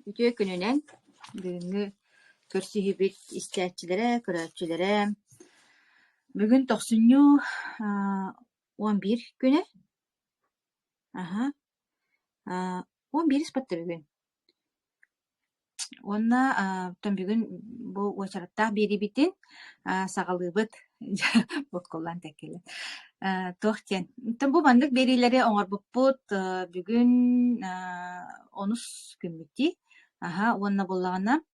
Ütüе gününen бүгүнгү көрсүһүбүт истээчилere, көрөөчүлere бүгүн 11 күнү. Аха. 11 испатта бүгүн. Онна бүгүн бу уачараттаах биирибитин сагалыыбыт ботколлан теккеле. Тохтен. Бу мандык берилери оңорбуппут бүгүн 10 күнбүти. Аха, онна боллагана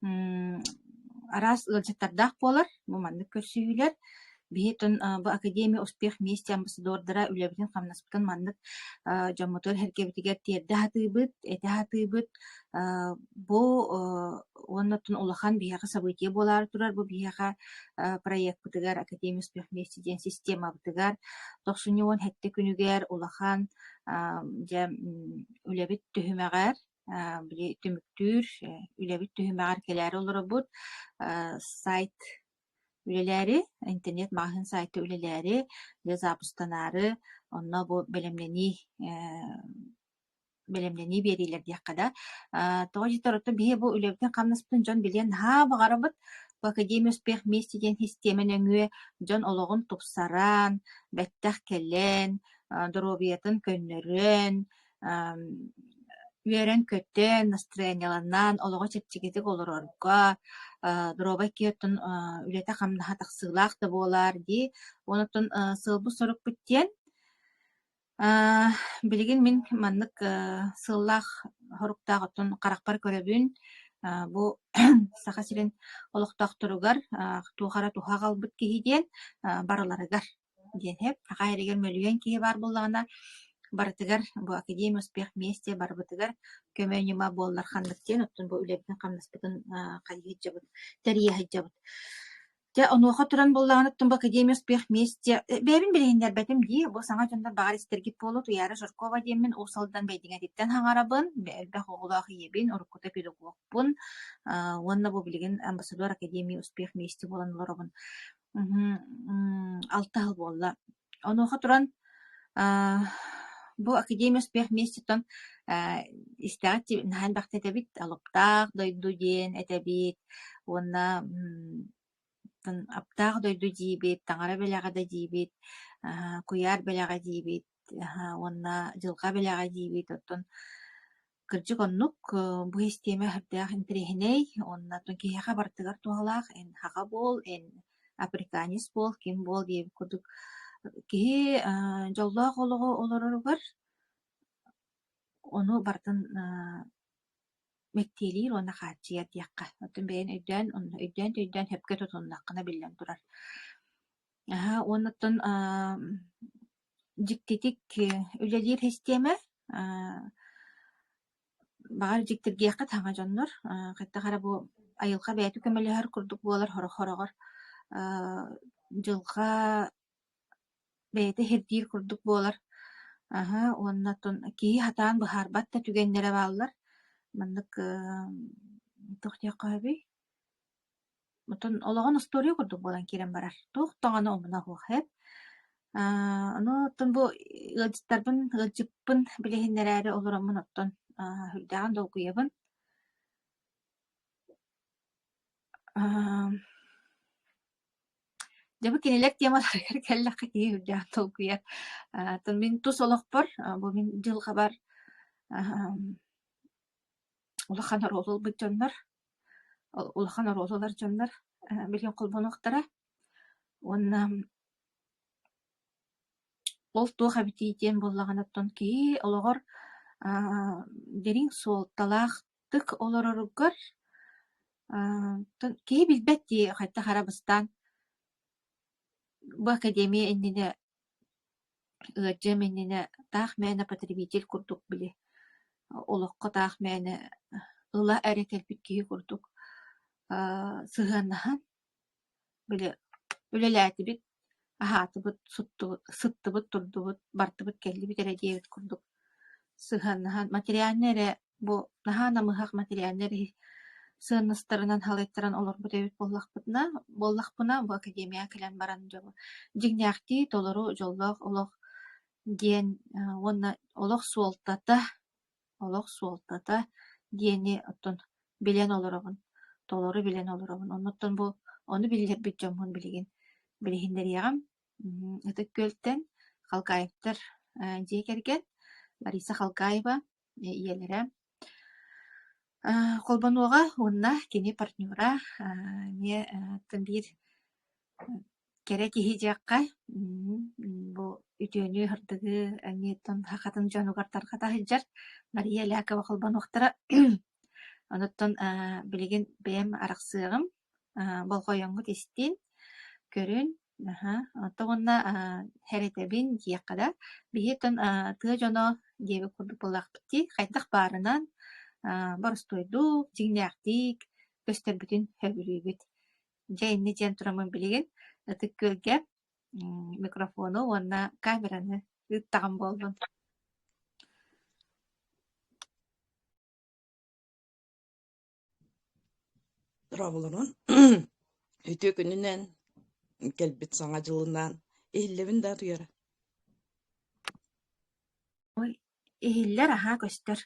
арас ылжыттардах болар, бу мандык көрсүүлер. Бихетон бу Академия Успех вместе амбассадордара үлебитин хамнаспытын мандык жоммотор херкебитигер тиерде хатыыбыт, эте хатыыбыт. Бу оннотун улахан бияка событие болар турар, бу бияка проект бытыгар Академия Успех вместе ден система бытыгар. 90 хетте күнүгер улахан үлебит түһүмэгэр били түмүктүүр үлебит түһүмэгэр келери олоробут сайт үлелери, интернет магазин сайты үлелери, запустанары, онно бу белемнени берилер дияккада. Тоҕо житоротто бие бу үлебитин хамнаспытын дьон билен багарабыт бу Академия Успех вместе ден системен өҥүө дьон ологун тупсаран, бэттэх келен, доробиятын көннөрөн, үөрэн көттөн, настроенияланан, олого чепчигитик олорорга, дробай киөттөн үлете хамнаха тахсыылаах да буолар ди. Онотон сылбы сорук бүттен билигин мин маннык сыллаах хоруктаагытын каракпар көрөбүн. Бу саха сирин олохтоохторугар туухара туха галбыт киһиден барыларыгар диэн хеп акайрыгер мөлүөн киһи бар буллагана барытыгар бу Академия Успех вместе барбытыгар көмөөнүма буоллар ханныктен оттон бу үлебитин хамнаспытын кайыһыджабыт, тәрийэһыджабыт. Те онуоха туран буллаган оттон бу Академия Успех вместе бэбин билиһиннер бэтим дии бу саҥа дьоннор баҕар истергит буолут уяра Жоркова диэммин уусалдан бэйдиҥэтиттэн хаҥарабын элбэх оҕулаах иебин уруккута педагогпун. Уонна бу билигин амбассадор Академия Успех вместе буолан олоробун. 6 ыл буолла. Онуоха туран бу Академия Успех вместе тон истэҕит наһан бахта этебит алыптаах дойду диэн этебит. Уонна аптаах дойду диибит, таҥара бэлэҕэ да диибит, куяар бэлэҕэ диибит, уонна дьылга бэлэҕэ диибит. Оттон кырдьык оннук бу система хырдаах интериһинэй, уонна оттон киһиэхэ бартыгар туһалаах эн хаҕа буол, эн африканис буол, ким буол диэбит курдук. Киһи дьоллоох олороругар ону бартын мектиэлиир уонна хаачыйар диэххэ. Оттон бэйэн өйдөөн хөпкө тутуннааххына биллэн турар. Уонноттон дьиктитик үлэлиир система баҕар дьиктиргиэххэ таҥа дьоннор. Хыттахара бу айылха бэйэтэ көмөлөһөр курдук буолар хорохорогор. Дьылга бэйэтэ хирдиир курдук буолар. Уоннотон киһи хатаан быһаарбат да түгэннэре бааллар. Маннык тохтияккаабый. Отон олоҕон история курдук буолан киирэн барар. Туох тоҕоно омуна хуох хэп. Ону оттон бу ылдьыппын билиһиннэрээри олороммун оттон хүрдэҕин долгуйабын. Дьабы кинилэр темаларыгар кэллэххэ киһи хүрдэҕин долгуйар. Оттон мин тус олохпор, бу мин дьылга бар улахан оролулбут дьоннор, улахан оролулар дьоннор билин холбонуохтара. Уонна ол туох абитиитиэн буллаганаттон киһи олоҕор дерин суолталаахтык олороругар киһи билбэт дии хайта харабыстан бу Академия иннине ыаджым иннине таах мээнэ потребитель курдук били. Олохко таах мээнэ ыла эре кэлбит киһи курдук сыһыаннаһан били үлэлээтибит аһаатыбыт, сыттыбыт, турдубут, бартыбыт кэллибит эрэ диэбит курдук сыһыаннаһан материальный эре бу наһаа намыһах материальный эре сыаннастарынан халайттаран олорбут эбит боллахпына бу Академия кэлэн баран дьоҕу. Дьиҥнээхти толору дьоллоох олох диэн уонна олох суолтата диэни оттон билен олоробун толору билен олоробун онноттон бу ону билербит жоммун билигин билиһиннэриэҕим ытык күөлтэн Халкаевтар дьиэ керген Лариса Халкаева иэлэрэ холбонуоҕа уонна кини партнера не тымбиир кере киһи дьиэххэ бу үтүөнү хырдыгы аңиеттон хакатын дьонугартарга таһылдьар Мария Лякова холбонуохтара оноттон билигин бэм арахсыагым болхойоҥҥут истин көрүн оттоҕунна хэрэтэбин диэххэда биһиэтон тыа дьоно диэбик курдук буллаахпытти хайдах баарынан борустойдук дьиҥнээхтик көстөрбүтүн хөбүрүүбүт дьайынны диэн турамын билигин ытык күөлгэ микрофону уонна камераны ыттаҕан буолбун. Равланын үтүө күнүнен келбит саңа жылынан иһиллебин да туяра. Ой, иһиллэр көстөр.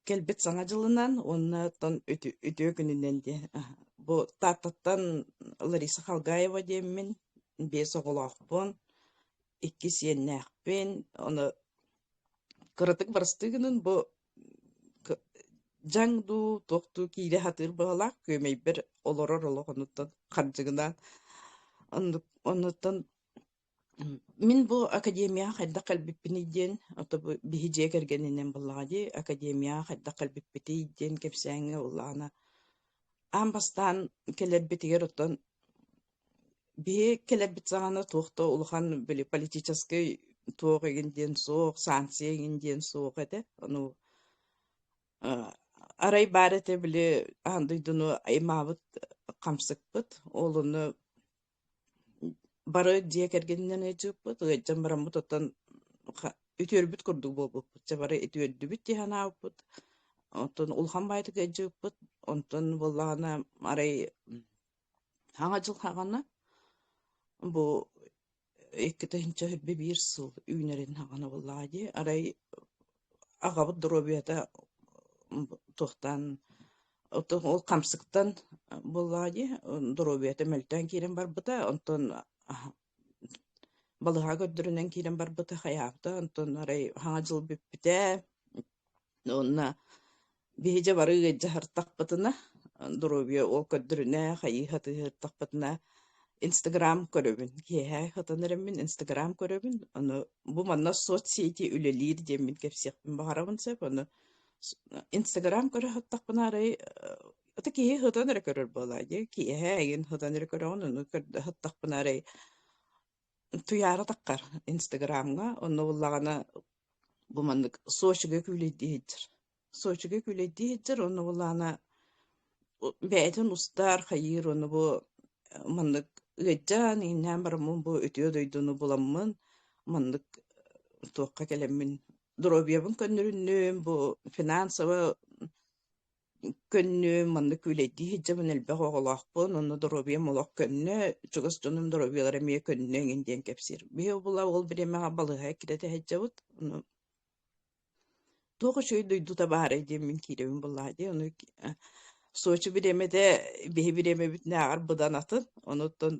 Келбит саңа жылынан оннатон үтүө күнүнен де. Бу таттаттан Лариса Халгаева деммин бес оголоохпун, икки сиеннээхпин, оны кырытык барыстыгынын бу жаңду тохту кире хатыр баалак көмөйбер олорор олохонуттан харжыгынан оннуттан Мин бу академия хайда калбиппини диен ото бихиже кергенинен буллагади академия хайда калбиппити диен кепсәңе уллана амбастан келербитигер оттон бие келербитсагана тухто улхан били политический туогеген диен соох санкцияген диен соох эте ону арай барете били андыйдыну аймабыт камсыкпыт олуну бары дие кергеннен эжиппыт ыйджан бараммыт оттан үтүөрбүт курдук болбуппут жабары үтүөрдүбүт тиһанааппыт онтон улхан байтык эжиппыт онтон буллагана арай хаңа жыл хагана бу 2021 сыл үйнерин хагана буллагади арай агабыт дробията тохтан ол камсыктан буллагади дробията мөлтөн кирен барбыта онтон балыга көддөрүнөн кирен барбыта хаябыта онтон арай хаңа жыл бүппүтэ онна биһиже бары жахартакпытына дробия ол көддөрүнө хайыхатыхтакпытына Instagram көрөбүн кеһэ хатанырмын Instagram көрөбүн аны бу манна соцсети үлелир демин кепсекпин багарабын сеп аны Instagram көрөхтакпына арай ата кеһэ хатаныр көрөр балади кеһэ ген хатаныр көрөн аны хаттакпына арай туяра таккар Instagramга онно буллагана бу маннык Сочиге күлэдиһиттер онно буллагана бээтин устар хайыр онно бу маннык ыджан иннән бармын бу өтүө дойдуну буламмын маннык туокка келеммин дробиябын көннөрүннүм бу финансово көннү маннык күлэдиһиттер элбэх оголоохпун онно дробия молох көннө чугас жонум дробиялар эмие көннө эңинден кепсир бие була ол биремега балыга кирете хэджабыт тоғы шөй дойдута баары демин киребин буллади ону Сочи биремеде биһи биреме бүтнэ агар быдан атын онуттан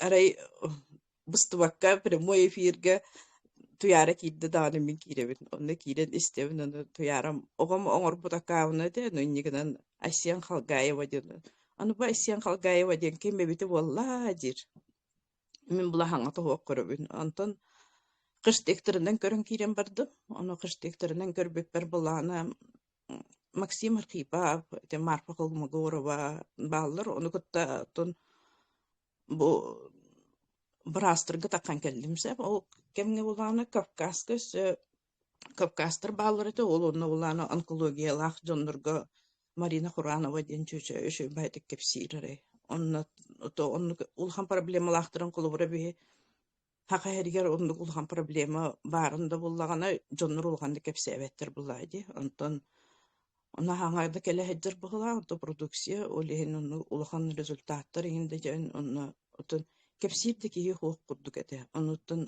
арай быстыбакка прямой эфирге туяра кирде дааны мин киребин онда кирен истебин ону туярам огом оңор бутакаабына де нуннигинан Асиян Халгаева ден аны ба Асиян Халгаева ден кемебити болла дир мин була хаңа тоок көрөбүн онтон кыш тектеринен көрөн кирен бардым ону кыш тектеринен көрбөкпер булаана Максим Архипов, Марфа Холмогорова баллар, оны кытта тон бу брастырга таккан келдимсе, ол кемге буланы Кавказтар баллар эте, ол онна буланы онкологиялах жондурга Марина Хуранова ден чөчө байтык кепсирере. Онна улхан проблемалахтырын кулубура бии хака хергер онна улхан проблема барында буллагана жондур улханды кепсебеттер булайды. Онтон Она хаңарда келе хеджер быгыла, онто продукция, олеген онны улахан результаттар егенде жен, онны отын кепсирде кие хоқ курдук эте. Онуттан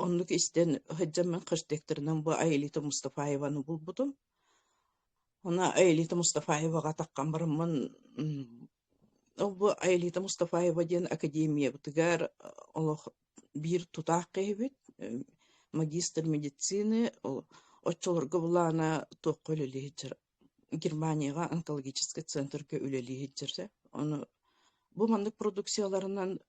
Onluk isten hıccam men kıştektirinen bu Aylita Mustafayeva'nı bulbudum. Ona Aylita Mustafayeva'ga takkan barımın bu Aylita Mustafayeva diyen akademiya bitigar Allah bir tutaq qeybet magistr medicini oçolorga bulana toqqölelihicir Germaniyaga онкологический центрге үлелihicirse onu bu mandık produksiyalarından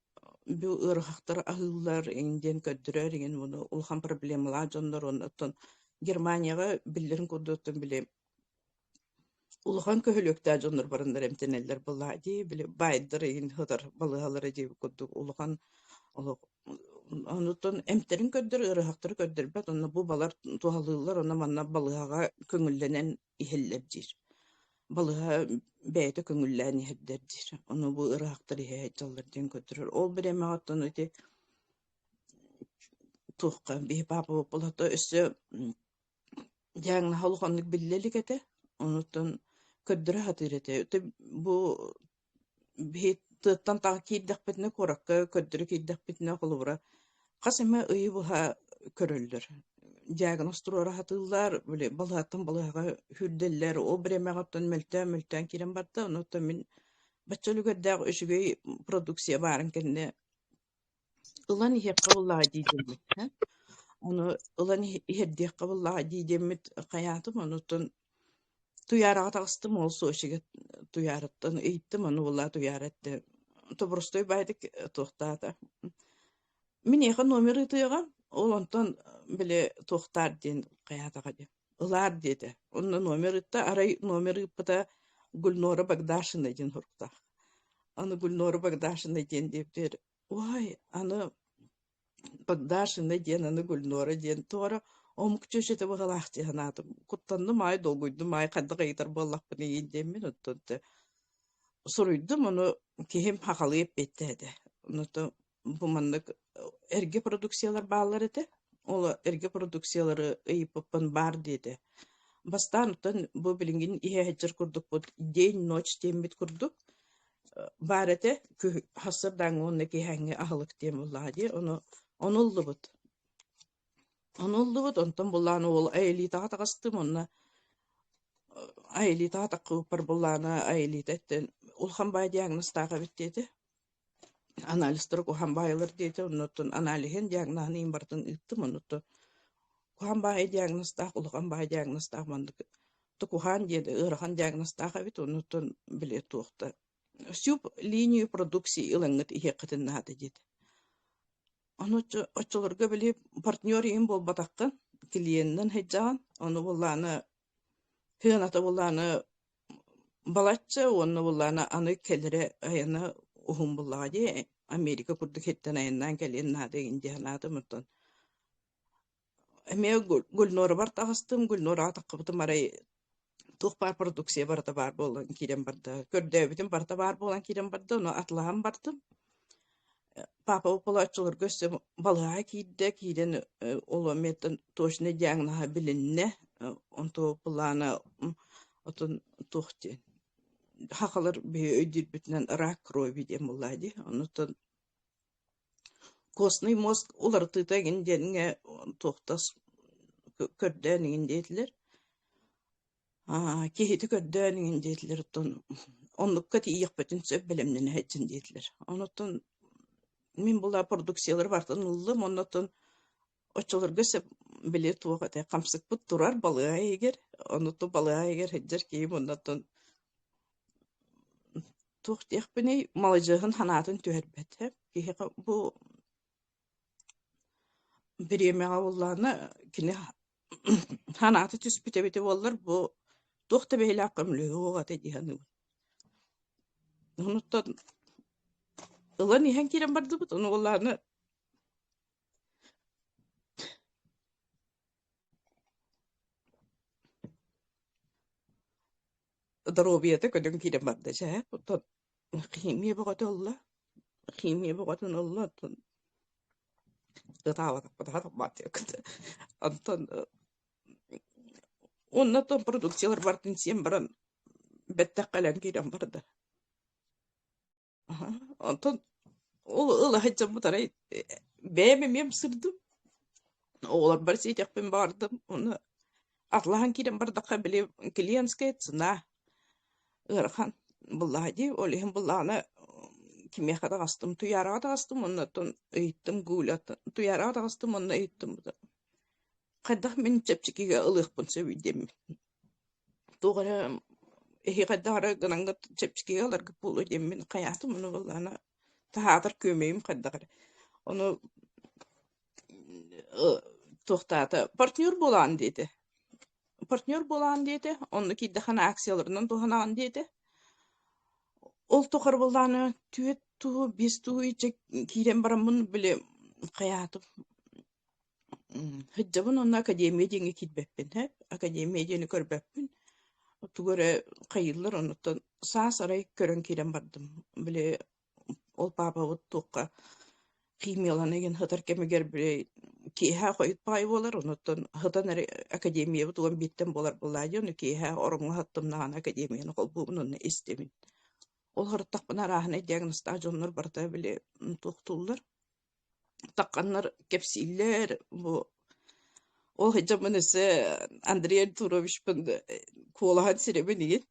bu ırhaqtar ahıllar inden köddürər igen bunu ulhan problemalar jonlar ondan Germaniyaga billerin kodotun bile ulhan köhülöktär jonlar barınдар emteneller bulladi bile baydır in hıdar balıhalara jeb koduk ulhan ondan emterin köddür ırhaqtar köddür bet onu bu balar tuhalıllar ona manna balıhaga köngüllenen ihellebjir balığa beyte köngülläni hedderdir. Onu bu ıraqtır ihe jallardan kötürür. Ol bireme attan öte tuqqa bir baba bolata üstü жаңы halqanlık billelik ete. Onutun köddüre hatırete. Öte bu bir tıttan takip bitne korakka köddüre kiddak bitne qolubura. Qasema ıyı buha körüldür. Diagnostura hatırlar böyle balatan balaga hürdeller o bremegattan mülten kiren barda onu tamin bachelüge da öşüge produksiya barın kenne ulan ihe qabulla diydim ha onu ulan ihe diye qabulla diydim hayatım onu tuyara taqstım olsa öşüge tuyarattan eğittim onu valla tuyarattı to prostoy baydık toxtata min yaqa nomeri tıyağam Olantan bile tohtar den kayataga de. Ilar dedi. Onun nomeritta aray nomeri pata Gulnora Bagdaşina den hurta. Anı Gulnora Bagdaşina den depter. Vay anı Bagdaşina den anı Gulnora den tora omuk çeşete bagalaxti hanadım. Kuttandı may dolguydu may kadda qaytar bollaq bini yendemmin ottonte. Soruydum onu kihim haqalayıp bettedi. Onu bu manlık erge produksiyalar bağlar edi. Ola erge produksiyaları eyippan bar dedi. Bastan bu bilingin ihe hecir kurduk bu den noç tembit kurduk. Bar edi hasırdan ondaki hangi ahılık dem ulladı. Onu oldu bud. Onu oldu bud. Ondan bullana ol ayli tağa taqastım onna. Ayli tağa taqıpar bullana ayli tetten. Ulhan bay diagnoz tağa bittedi. Analistler kuhan bayılır dedi. Ondan analihen diagnozunu imbartın ıttım ondan. Kuhan bay diagnoz tağı ulhan bay diagnoz tağı mandık. Kuhan dedi ırhan diagnoz tağı bit ondan bile tuğda. Süp liniju produksi ılangıt ihe qıtın nadı dedi. Onu açılırga bile partnöriyim bol batakkan kliyentten heccan onu bullana hınata bullana balatça onu bullana anı kelere ayana uhum bulladı Amerika kurduk hetten ayandan gelen nadı indianadı mutan. Eme Gulnora bar tağastım Gulnora taqıbıtım aray tuğpar produksiya barda bar bolan kiren barda kördöbitim barda bar bolan kiren barda onu atlahan bardım. Papa opolaçılır göstüm balığa kiyde kiyden olametten toşne jangna bilinne onto plana otun tohti haqalar bir ödül bütünen rak krovi dem oladi onutun kosnay mozg ular tıtagin denge tohtas kördönün dediler kehiti kördönün dediler ton onlukka tiyik bütün söp bilimden hecin dediler onutun min bula produksiyalar bardan ullum onutun Oçolur gösep bile tuğata kamsık bu turar balığa eger onu balığa eger heccer ki ondan tuğ beni malacığın hanatın tüherbet hep ki bu bir yemeğe Allah'ına kine hanatı tüspüte beti olur bu tuğta beyle akımlı oğa dedi hanı onu ulan ihan kiren bardı bu onu Allah'ına ضروبيته كدن كده مرده شايف خيمية بقت الله خيمية بقت الله قطعة بعد كنت أنتن ونطن برودكسيور بارتن سيمبرن بتقلن كده مرده أنتن الله هجم بتري بيم ميم سردو Oğlar bar seytekpin bardım. Onu atlahan kirem bardakka bile klientske tsına ırhan bullahi olihim bullana kimya kada astım tuyara da astım ondan eğittim gulat tuyara da astım ondan eğittim kadar men çepçikiga ılık bun sevidim doğru kadar gananga çepçikiga alar bulu demin hayatım onu bullana tahadır kömeyim kadar onu tohtata partnör bolan dedi onu ki daha aksiyalarından tohanan dedi. Ol toqar boldaany tüet tu bis tu içe kiren baramın bile hayatım. Hıccabın onun akademiye denge kitbeppin hep. Akademiye denge körbeppin. Tugore kayıllar onuttan sağ saray körön kiren bardım. Bile ol baba ot toqqa kimyalan egen hatar kemeger bile ki ha koyut pay bolar onuttan hatan akademiye tugan bitten bolar bolaydı onu ki ha orunga hattım nağan akademiye kol bu bunun istemin. Ol hartaq bana rahane diagnostajonlar barta bile toqtullar. Taqanlar kepsiller bu o hegemonisi Andrei Turovich bunda kolahan sirebeni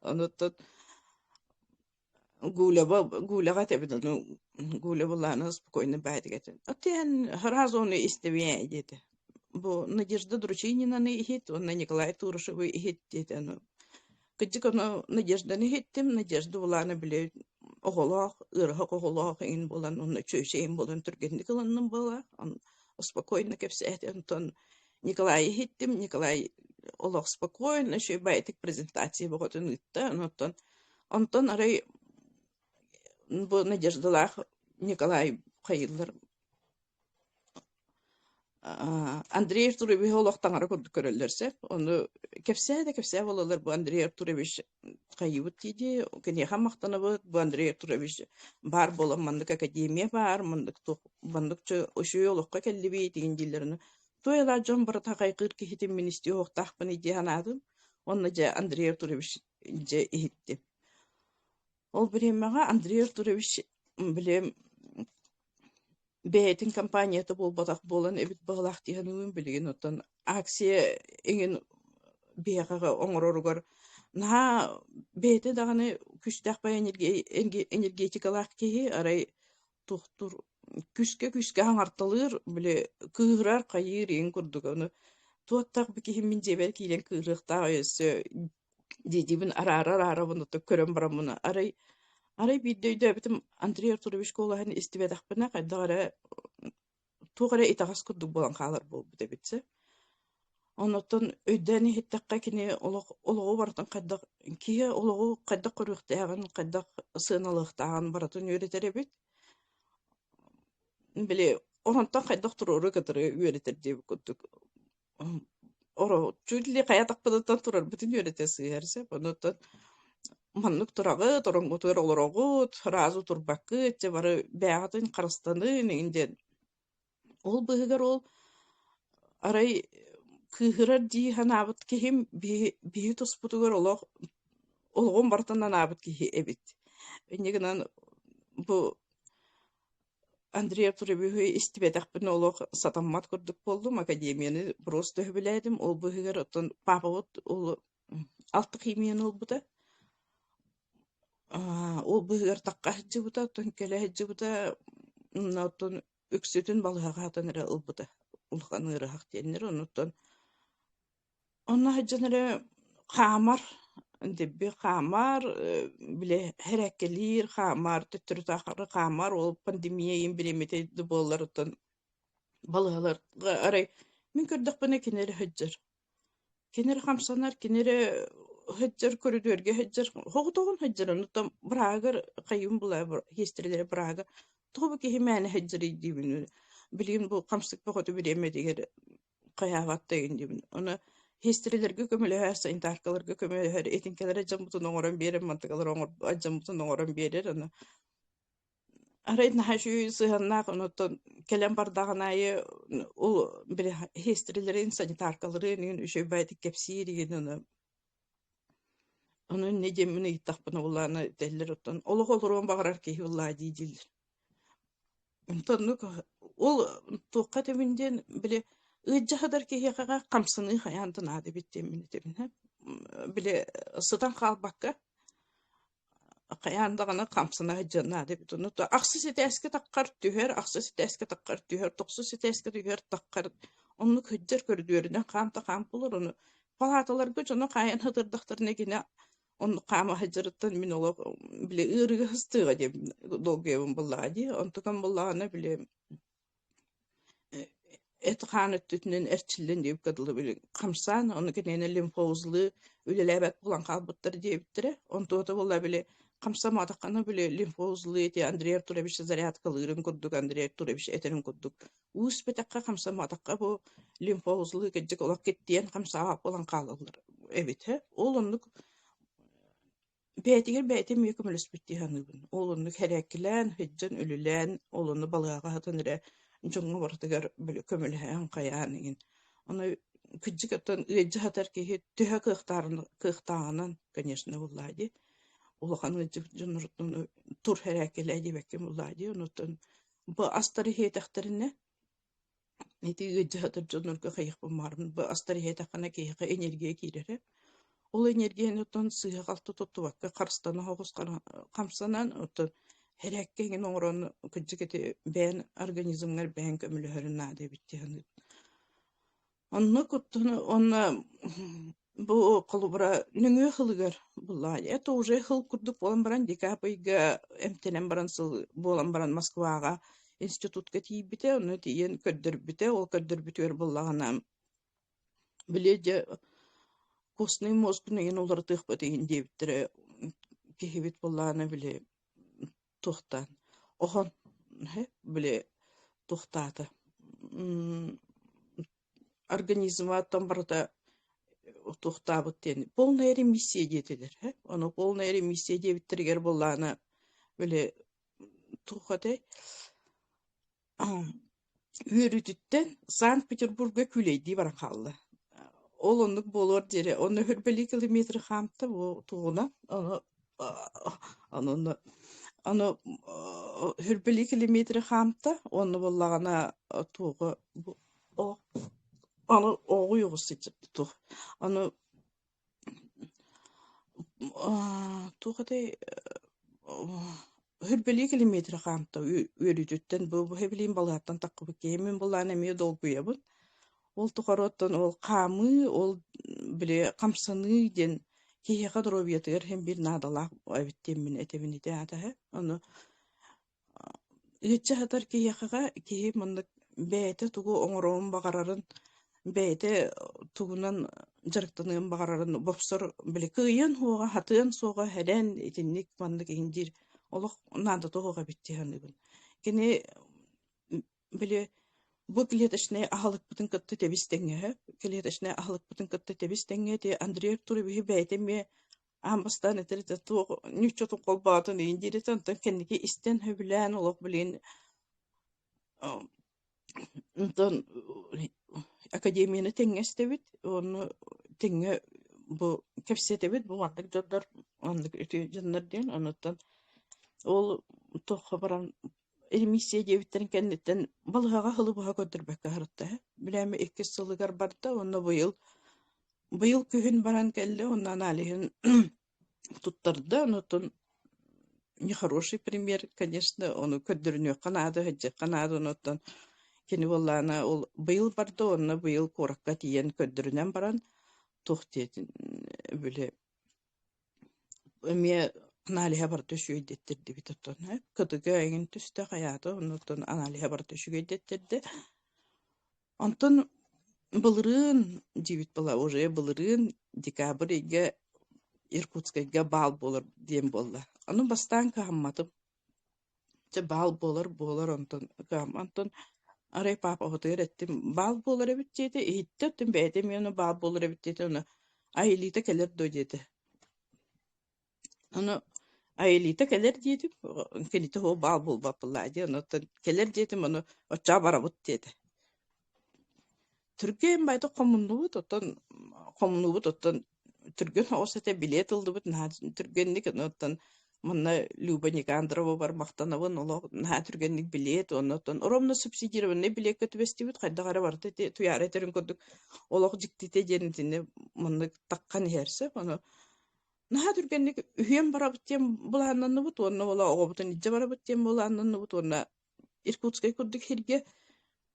onuttan gulaga tebeden gulabalana спокойно байдыгатын. Оттен разоны истебе dedi. Bu Надежда Дручинина не хит, он Николай Турышевый хит dedi. Кыджык onu Надежданы хиттим, Надежда буланы биле оголох, ырга оголох ин булан, onu чөйшейин булан түргенди кылынным була. Он спокойно кепсет, Антон Николай хиттим, Николай олох спокойно, еще байтик презентации боготун итта, Антон арай bu Надеждалах Николай хайыллар Андрей Артурович олохтаңара көрдүк көрөллөрсеп, onu кепсе болалар bu Андрей Артурович кайыбыт диди, кене хаммактана bu Андрей Артурович бар болам мандык академия бар, мандыкчы ошо олокка келдиби деген дилерини. Тойлар жон бар такайкыр кихитим министи октахпын иди анадым. Онна же Андрей Артурович же ихитти. Ол биремага Андрей Артурович билем бейтин компанияты болбатак болан эбит баглах дигенин билген оттан акция эген бегага оңороргор на бейте даганы күчтак ба энергетикалак ки арай тухтур күскө аңартылыр биле кыырар кайыр эң курдук аны туаттак бики мин жебер килен кыырыкта өсө дедибин ара буну көрөм барамына арай биддейдө битим Андрей Артурович колаһын истибедакпына кайдагара тугара итагас курдук болан калар болбу дебитсе. Онотон өйдәни хиттакка кини олого бартан кайдак кие олого кайдак көрүктәгән кайдак сыналыктаган баратын өйрөтөр бит. Биле оронтан кайдак туруру катыры өйрөтөр деп көттүк. Оро чүлли каятак бытан турар бүтүн өйрөтөсү ярсе. Онотон маннык турагы торongу тур олорогу разу турбаккы те бары бягатын карыстаны инде ол быгыр ол арай кыгырар ди ханабыт кихим би туспутугар олгон бартанан абыт кихи эбит энегенан бу Андрей Артурович истибетакпын олог сатаммат көрдүк болдум академияны просто биледим ол быгыр оттон папа ол алты химияны олбута ол быгыр такка жыбыта тон келе жыбыта нотон үксүтүн балыгатан ра олбута улхан ырахак денер онотон онна хаджанары хамар дебби хамар биле херекелир хамар төттүрүтахары хамар ол пандемия имбиремете болларытын балыгалар арай мен көрдүк бана кинер хаджар кинер хамсанар кинер хаджар көрүдөргө хаджар хоготогон хаджар онотон брагыр кайым була хестерилер брага тобу ки химени хаджари дибин билген бу камсык боготу биреме дегер каябат дегендибин оны хестерилерге көмөлө санитаркаларга көмөлө этинкелер жамбутун оңорон берем мантыгалар оңор жамбутун оңорон берер аны арайна хашуй сыганна онотон келем бардагынайы ол бир хестерилерин санитаркаларын үшөй байтык кепси деген onu ne cemine ittaqpına ullana teller ottan. Oluk olurun bağırar ki ullaha diydiler. Ondan ол туққа тебинден биле ыджахадар кехега камсыны хаянтын ады биттемин тебин биле сытан калбакка каяндагына камсына жана деп туну аксы сетеске таккар түһөр аксы сетеске таккар түһөр токсу сетеске түһөр таккар онну көджөр көрдүөрүнө камта камп булur onu палаталарга жона каян хытырдактарына кине онну кама хажырыттан мин оло биле ырыгы хыстыга деп долгевым буллади онтукан буллагына биле et kanıt tütünün erçillen deyip kadılı böyle kamsan onu kenene limfozlu ülelebet bulan kalbıtları deyiptire onu da bolla böyle kamsama takana böyle limfozlu eti Andrei Tureviç zaryat kalırın kudduk Andrei Tureviç eterin kudduk us betakka kamsama takka bu limfozlu gecek olak kettiyen kamsama olan kalırlar evet he olunluk Beytigir beytim yükümlüs bitti hanıbın. Olunluk herekkilen, hıccın ölülen, olunu balığa hatınıra Jonga bartıgar böyle kömülhen kayanın. Ona küçük atan ıcı hatar ki tühe kıhtağının, конечно, vallahi. Улахан жонуртун тур херекеледи бекем уллади онутун бу астары хетахтарына эти гыжатыр жонурга кайык бумармын бу астары хетахана кийге энергия кирере ол энергияны тон сыга калты тоттубакка карстана хогус камсанан отун хереккен оңрон күжүкети бен организмнер бен көмүлөрүн ады биттен онны куттуну онна бу кылбыра нүңө хылгар булла это уже хыл курдук болан баран декабрга эмтенен баран сыл болан баран Москвага институтка тийбите оны тиен көддөрбүтө ол көддөрбүтөр буллагана билеже костный мозг неген олар тыхпа деген дептире кехибит булланы биле тухтан охон биле тухтаты организма там барда тухтабыт тен полная ремиссия детилер оны полная ремиссия дептиргер булланы биле тухаты үрүтүттен Санкт-Петербургга күлейди баран калды ол ондук болор дере оны хөрбели километр хамты бу тугуна аны хөрбели километр хамты оны боллагана тугу аны огуйгусыч туг аны тугудай хөрбели километр хамты үрүтүттен бу хебелин балаттан таккы кемен булланы эме долгуябын ол тухароттан ол камы ол биле камсаны ден кийга дробиятыр hem bir надала авиттемин этебинде ата аны иче хатар кийга кий мындык бете тугу оңорон багарарын бете тугунан жарыктанын багарарын бопсор биле кыйын хуга хатын сога хеден этинник мандык индир олох нада тога биттен кини биле bu клеточная ахалык бутын кытты тебистеңе клеточная ахалык бутын кытты тебистеңе де Андрей Турбихи бәйтеме амбастан этерде то ничотун колбатын индире тантан кенники истен хөблән олок билен тон академияны теңестебит оны теңе бу кепсетебит бу вакыт жадар андык өтө жаннарден анаттан ол тохо баран ремиссия дебиттерин кеннеттен балыгага хылы буга көтөрбөккө харытта билеме 2 сылыгар барда онно быйыл күһүн баран келди ондан алихин туттарды онотон нехороший пример конечно оны көддөрүнө канада хеджи канада онотон кени боллана ол быйыл барды онно быйыл коракка тиен көддөрүнөн баран тухтетин биле эме Analia var düşüydettirdi bitoton hep kadıga egin tüste hayatı ondan analia var düşüydettirdi ondan bılırın civit bala уже bılırın dekabrga Irkutskga bal bolur diyem bolla onu bastan kahammadım te bal bolur ondan aray papa hoter ettim bal bolur ebitdi hittim beydem yana bal bolur ebitdi onu aylita keler dojedi onu Ailita keler dedim. Kenite ho bal bul bapılaydı. Onu keler dedim onu oça barabut dedi. Türkiye'nin bayda komunu tuttan Türkiye'nin o sete bilet aldı bu. Türkiye'nin ki ondan манна Люба Никандрова бар мактанабын олог наха түргенник билет оннотон оромна субсидирование билет көтүбестибит кайдагара барты туяра терин көдүк олог жиктите денитине манна таккан херсе оно наха түргенник үйен барабыт тем буланнаныбыт онна ола огобутун иже барабыт тем буланнаныбыт онна Иркутскай курдук хирге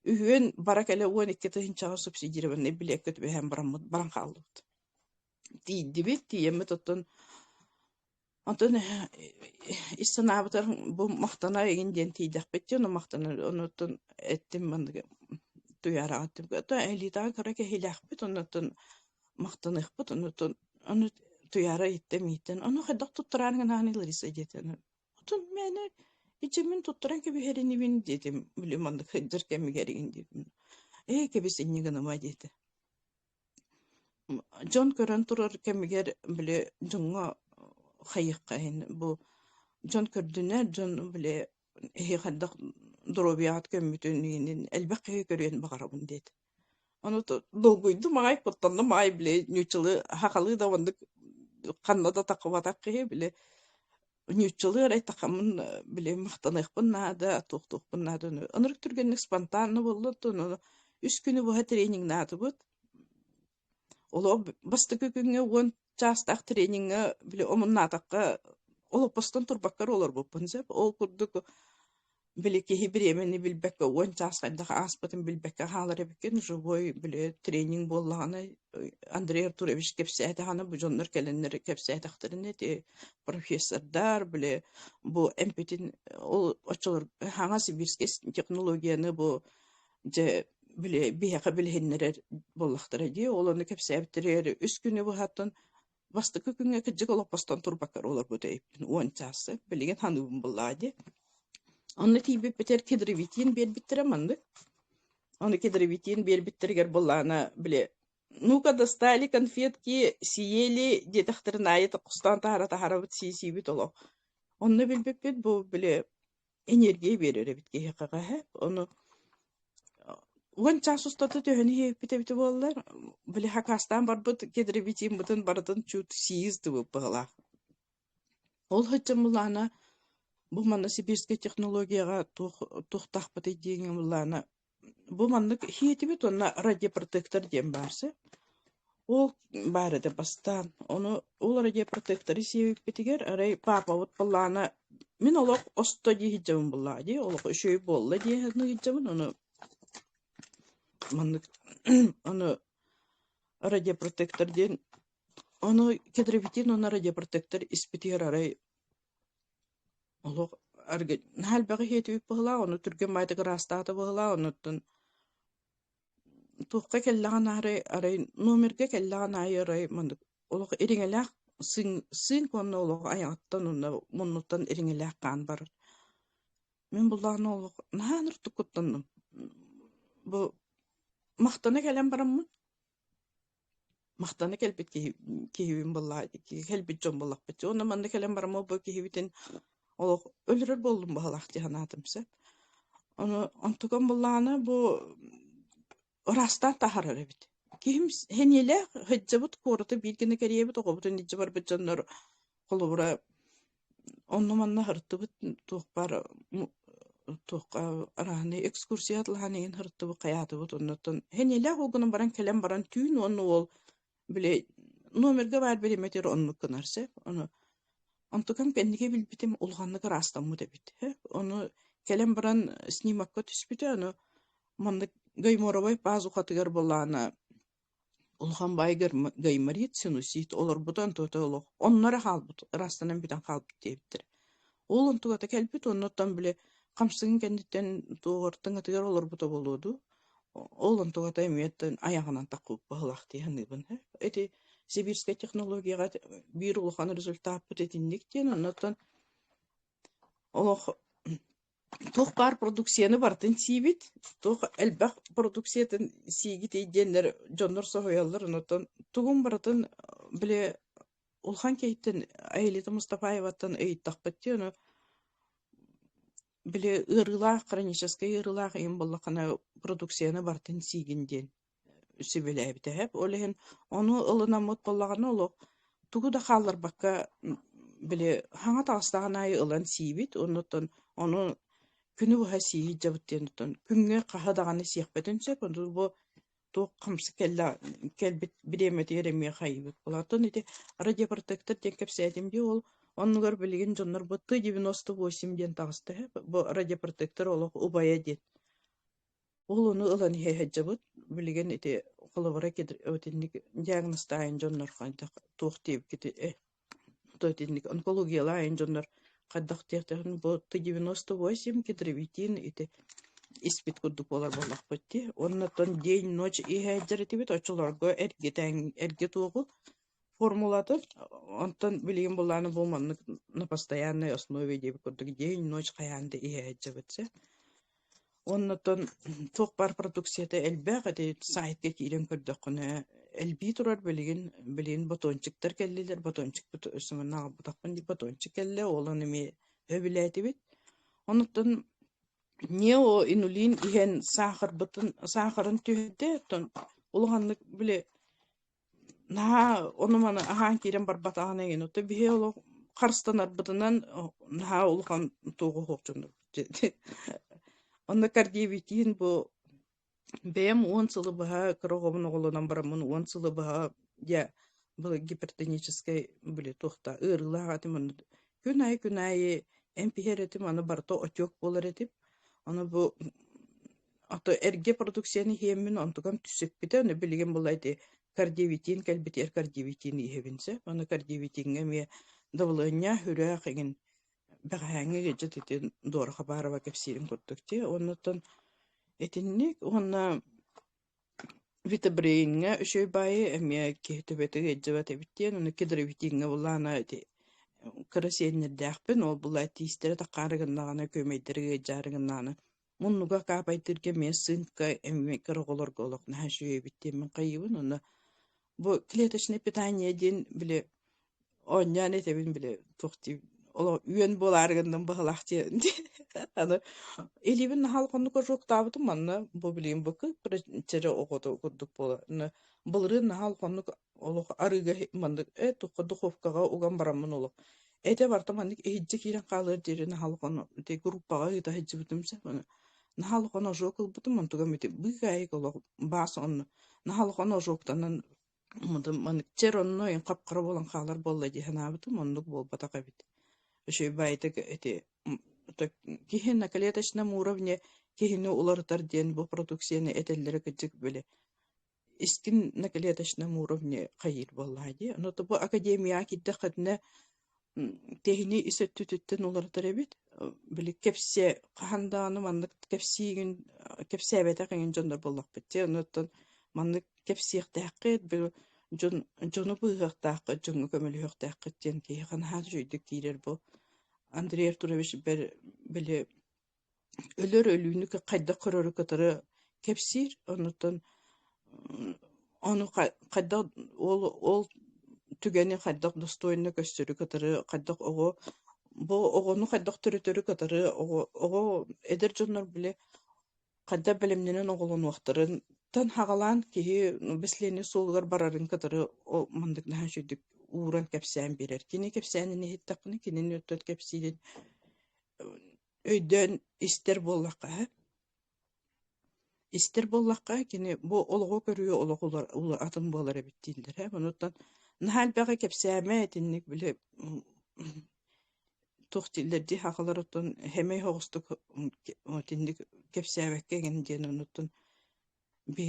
үйен бара келе 12 тыгынчага субсидирование билет көтүбөһөн баран калдыбыт тиидибит тиемме тоттон Антон истанабытар бу мактана эгинден тийдакпетти ону мактана онутун эттим мандыгы туяра аттым то элита караке хилахпет онутун мактаныхпыт онутун ону туяра иттем итен ону хадак туттаран гана лариса детен отун мене ичемин туттаран ке бихерини бин дедим биле мандык хыдыр кеми керигин дедим кебис иннигана ма деди Джон көрөн турар кемигер биле жонго хайыккайын бу Джон көрдүнөр Джон биле хадак дробият көмүтүнүнүн элбекке көрөн багарабын дейт. Аны долгуйду май коттонду май биле нючылы хакалы да вандык каннада такыбатаккы биле нючылы рай такамын биле мактаныкпын нада токтокпун нада анырык түргенник спонтанно болду тону 3 күнү бу тренинг натыбыт. Оло бастыкы күнгө он частак тренингге биле омуннатакка олопостон турбаккар олор буппунсеп ол курдук биле ки хибремени билбекке он часкайда аспатын билбекке халары бикен живой биле тренинг боллаганы Андрей Артурович кепсәте ханы бу жоннор келеннер кепсәте хтырны те профессордар биле бу эмпетин ол очолор хана сибирский технологияны бу же биле бияка билһеннер боллактар ди олону кепсәбитер 3 күнү бу хаттан бастыкы күнгө кыжык олопостон турбаккар олор бу дейп он часы билеген ханыбын буллади Анны тибе бетер кедревитин бербиттер манды. Аны кедревитин бербиттергер буллана биле. Ну-ка достали конфетки, съели, детахтырна это кустан тахара-тахарабыт сисибит оло. Онны билбеппет бу биле энергия берер бит кехага ха. Оны он час устаты төһөни бите боллар. Биле хакастан барбыт кедревитин бутын бардын чут сизди бу бала. Ол хытчымлана Бу манна сибирский технологияга тухтахпыт деген булана. Бу манны хиетибит онна радиопротектор дем барсы. Ол бары да бастан. Оны ол радиопротектор себеп битигер арай папа вот булана. Мен олок осто дигем буллади. Олок үшөй болла дигени гижем оны. Манны оны радиопротектор ден оны кедревитин оны радиопротектор испитер арай Олог арга хал бага хетип была оны түрген майдык растаты была онуттун тухка келлаган арай номерге келлаган арай мындык олог ириңелак сын конно олог аяттан онна муннуттан ириңелак кан бар мен буллаган олог наныр тукуттан бу мактана келен бараммын мактана келбит кийбин булла келбит жон буллак бит онна манда келен бараммы бу кийбитин Олог өлөрөр болдум балакты ханатымсы. Оны антуган булланы бу раста тахарар бит. Ким хенеле хыджабыт корты билгене керебит огобутун ижи бар бит жоннор колубура онну манна хыртыбыт тухпар тухка араны экскурсиятлаһанын хыртыбы каятыбыт оннотон хенеле огунун баран келен баран түйүн онну ол биле номерге бар береметер онну кынарсы. Оны Антукан пенниге билбитим улганныгы растаммы дебит. Оны келем баран снимакка түспүтө аны манда гайморовой базу хатыгар боллана улган байгыр гаймарит синусит олор бутан тотолог. Оннары халбут растанан битен халбут дептир. Ол антугата келбит оннотан биле камсыгын кендиттен тугортун атыгар олор бута болуду. Ол антугата эметтен аягынан такып баглакты ханыбын. Эти сибирская технологияга бир улхан результат бутетиндиктен оннотон олох тухпар продукцияны бартын сибит тух элбах продукциятын сигит иденлер жоннор сохояллар оннотон тугун бартын биле улхан кейттен Айлита Мустафаеваттан ыйттакпытты оны биле ырылах хроническая ырылах эм боллакана продукцияны бартын сигинден Сибилебите хеп олehen onu ılına mut bolлаганы оло тугу да халлар бакка биле хаңа тагыстаганай ылан сибит оннотон ону күнү буха сии жабыттен күнгө кахадаганы сиякпетинсе бу то камсы келбит биремети ереме хайбыт болатын ити радиопротектор ден кепсетимди ол оннугар билген жоннор бу Т-98 ден тагысты бу радиопротектор олох убая дет ол ону ылан хеджабыт билген ити колобора кедир өтинник диагностайын жоннор кайда туктеп кити тотинник онкологиялайын жоннор кайдак техтехин бу Т-98 кедривитин ити испит курдук болар боллакпытти. Оннотон день ночь иһэджеретибит очолорго эрге тугу формулаты. Онтон билген болланы болманны на постоянной основе деп курдук день ночь каянды иһэджебитсе. Оннотон токпар продукцияты элбэх эти сайтке кирен көрдөккүнө элби турар билген батончиктер келлилер батончик өсүмүнө бутакпын деп батончик келле олон эми өбүлэтибит. Оннотон нео инулин иген сахарын түйді тон улганлык биле на оны мана ахан кирен барбатаган эген өтө бие ол карстанар бытынан на улган тугу хокчун онда кардиевитин бу бем 10 сылы баха крогомун оголонан барамын 10 сылы баха я бу гипертонической биле тохта ырлагатым күнай эмпиеретим аны барто отек болар этип аны бу ато эрге продукцияны хеммин онтуган түсөкпүтө аны билген булайды кардиевитин калбитер кардиевитин ихебинсе аны кардиевитинге ме давлення хүрэ кеген багаңы гежетен дорга барова кепсирин көттүкте оннотон этинник онна витабрейнге өшөй бай эме кетебете гежебете биттен аны кедривитинге булана эти красеннердәхпен ол булай тистере тақарыгыннагана көмейдерге жарыгыннаны муннуга капайтырге месынка эми кырголорго олок нахшуе биттем кайыбын оны бу клеточное питание ден биле онняне тебин биле тохти ола үйен боларыгындан бахалахти аны элибин халконуко жок табытым манна бу билем бу кырчере огото курдук бола былрын халконук олох арыга мандык духовкага уган барамын олох эте бартамандык эжже кирен калыр дерен халкону те группага ыта хеджибитимсе мана нахалконо жокул бутум монтуга мете быгай олох басон нахалконо жоктанан мандык черонно ен капкара болан калар болла диханабытым мондук болбатака бит ошой байтык эти кихин на клеточном уровне кихин улартар ден бу продукцияны этеллери кыжык беле истин на клеточном уровне кайыр боллайды но то бу академия киддахатна техни исөттүттен улартар бит биле кепсе кахандааны мандык кепсигин кепсебете кеген жондар боллак битте онтон мандык кепсиктакыт бил жону быгактакы жону көмөлүктакы тен кихан ха жүйдүк кирер бу Андрей Артурович биле өлөр өлүүнү кайда көрөрү катары кепсир онтон аны кайда ол түгени кайда достойно көстөрү катары кайда ого бу огону кайда төрөтөрү катары ого эдер жоннор биле кайда билимненен оголон уактарын тан хагалан ки беслени солгар барарын катары о мандык нахшүдүк уран кепсән берер кини кепсәнин хиттакны кинин өттөт кепсидин өйдөн истер боллакка кини бу олго көрүө ологулар атын болар биттилдер монуттан нахал бага кепсәме этинник биле тохтилерди хагаларыттан хемей хогустук отинник кепсәбекке генден онуттан би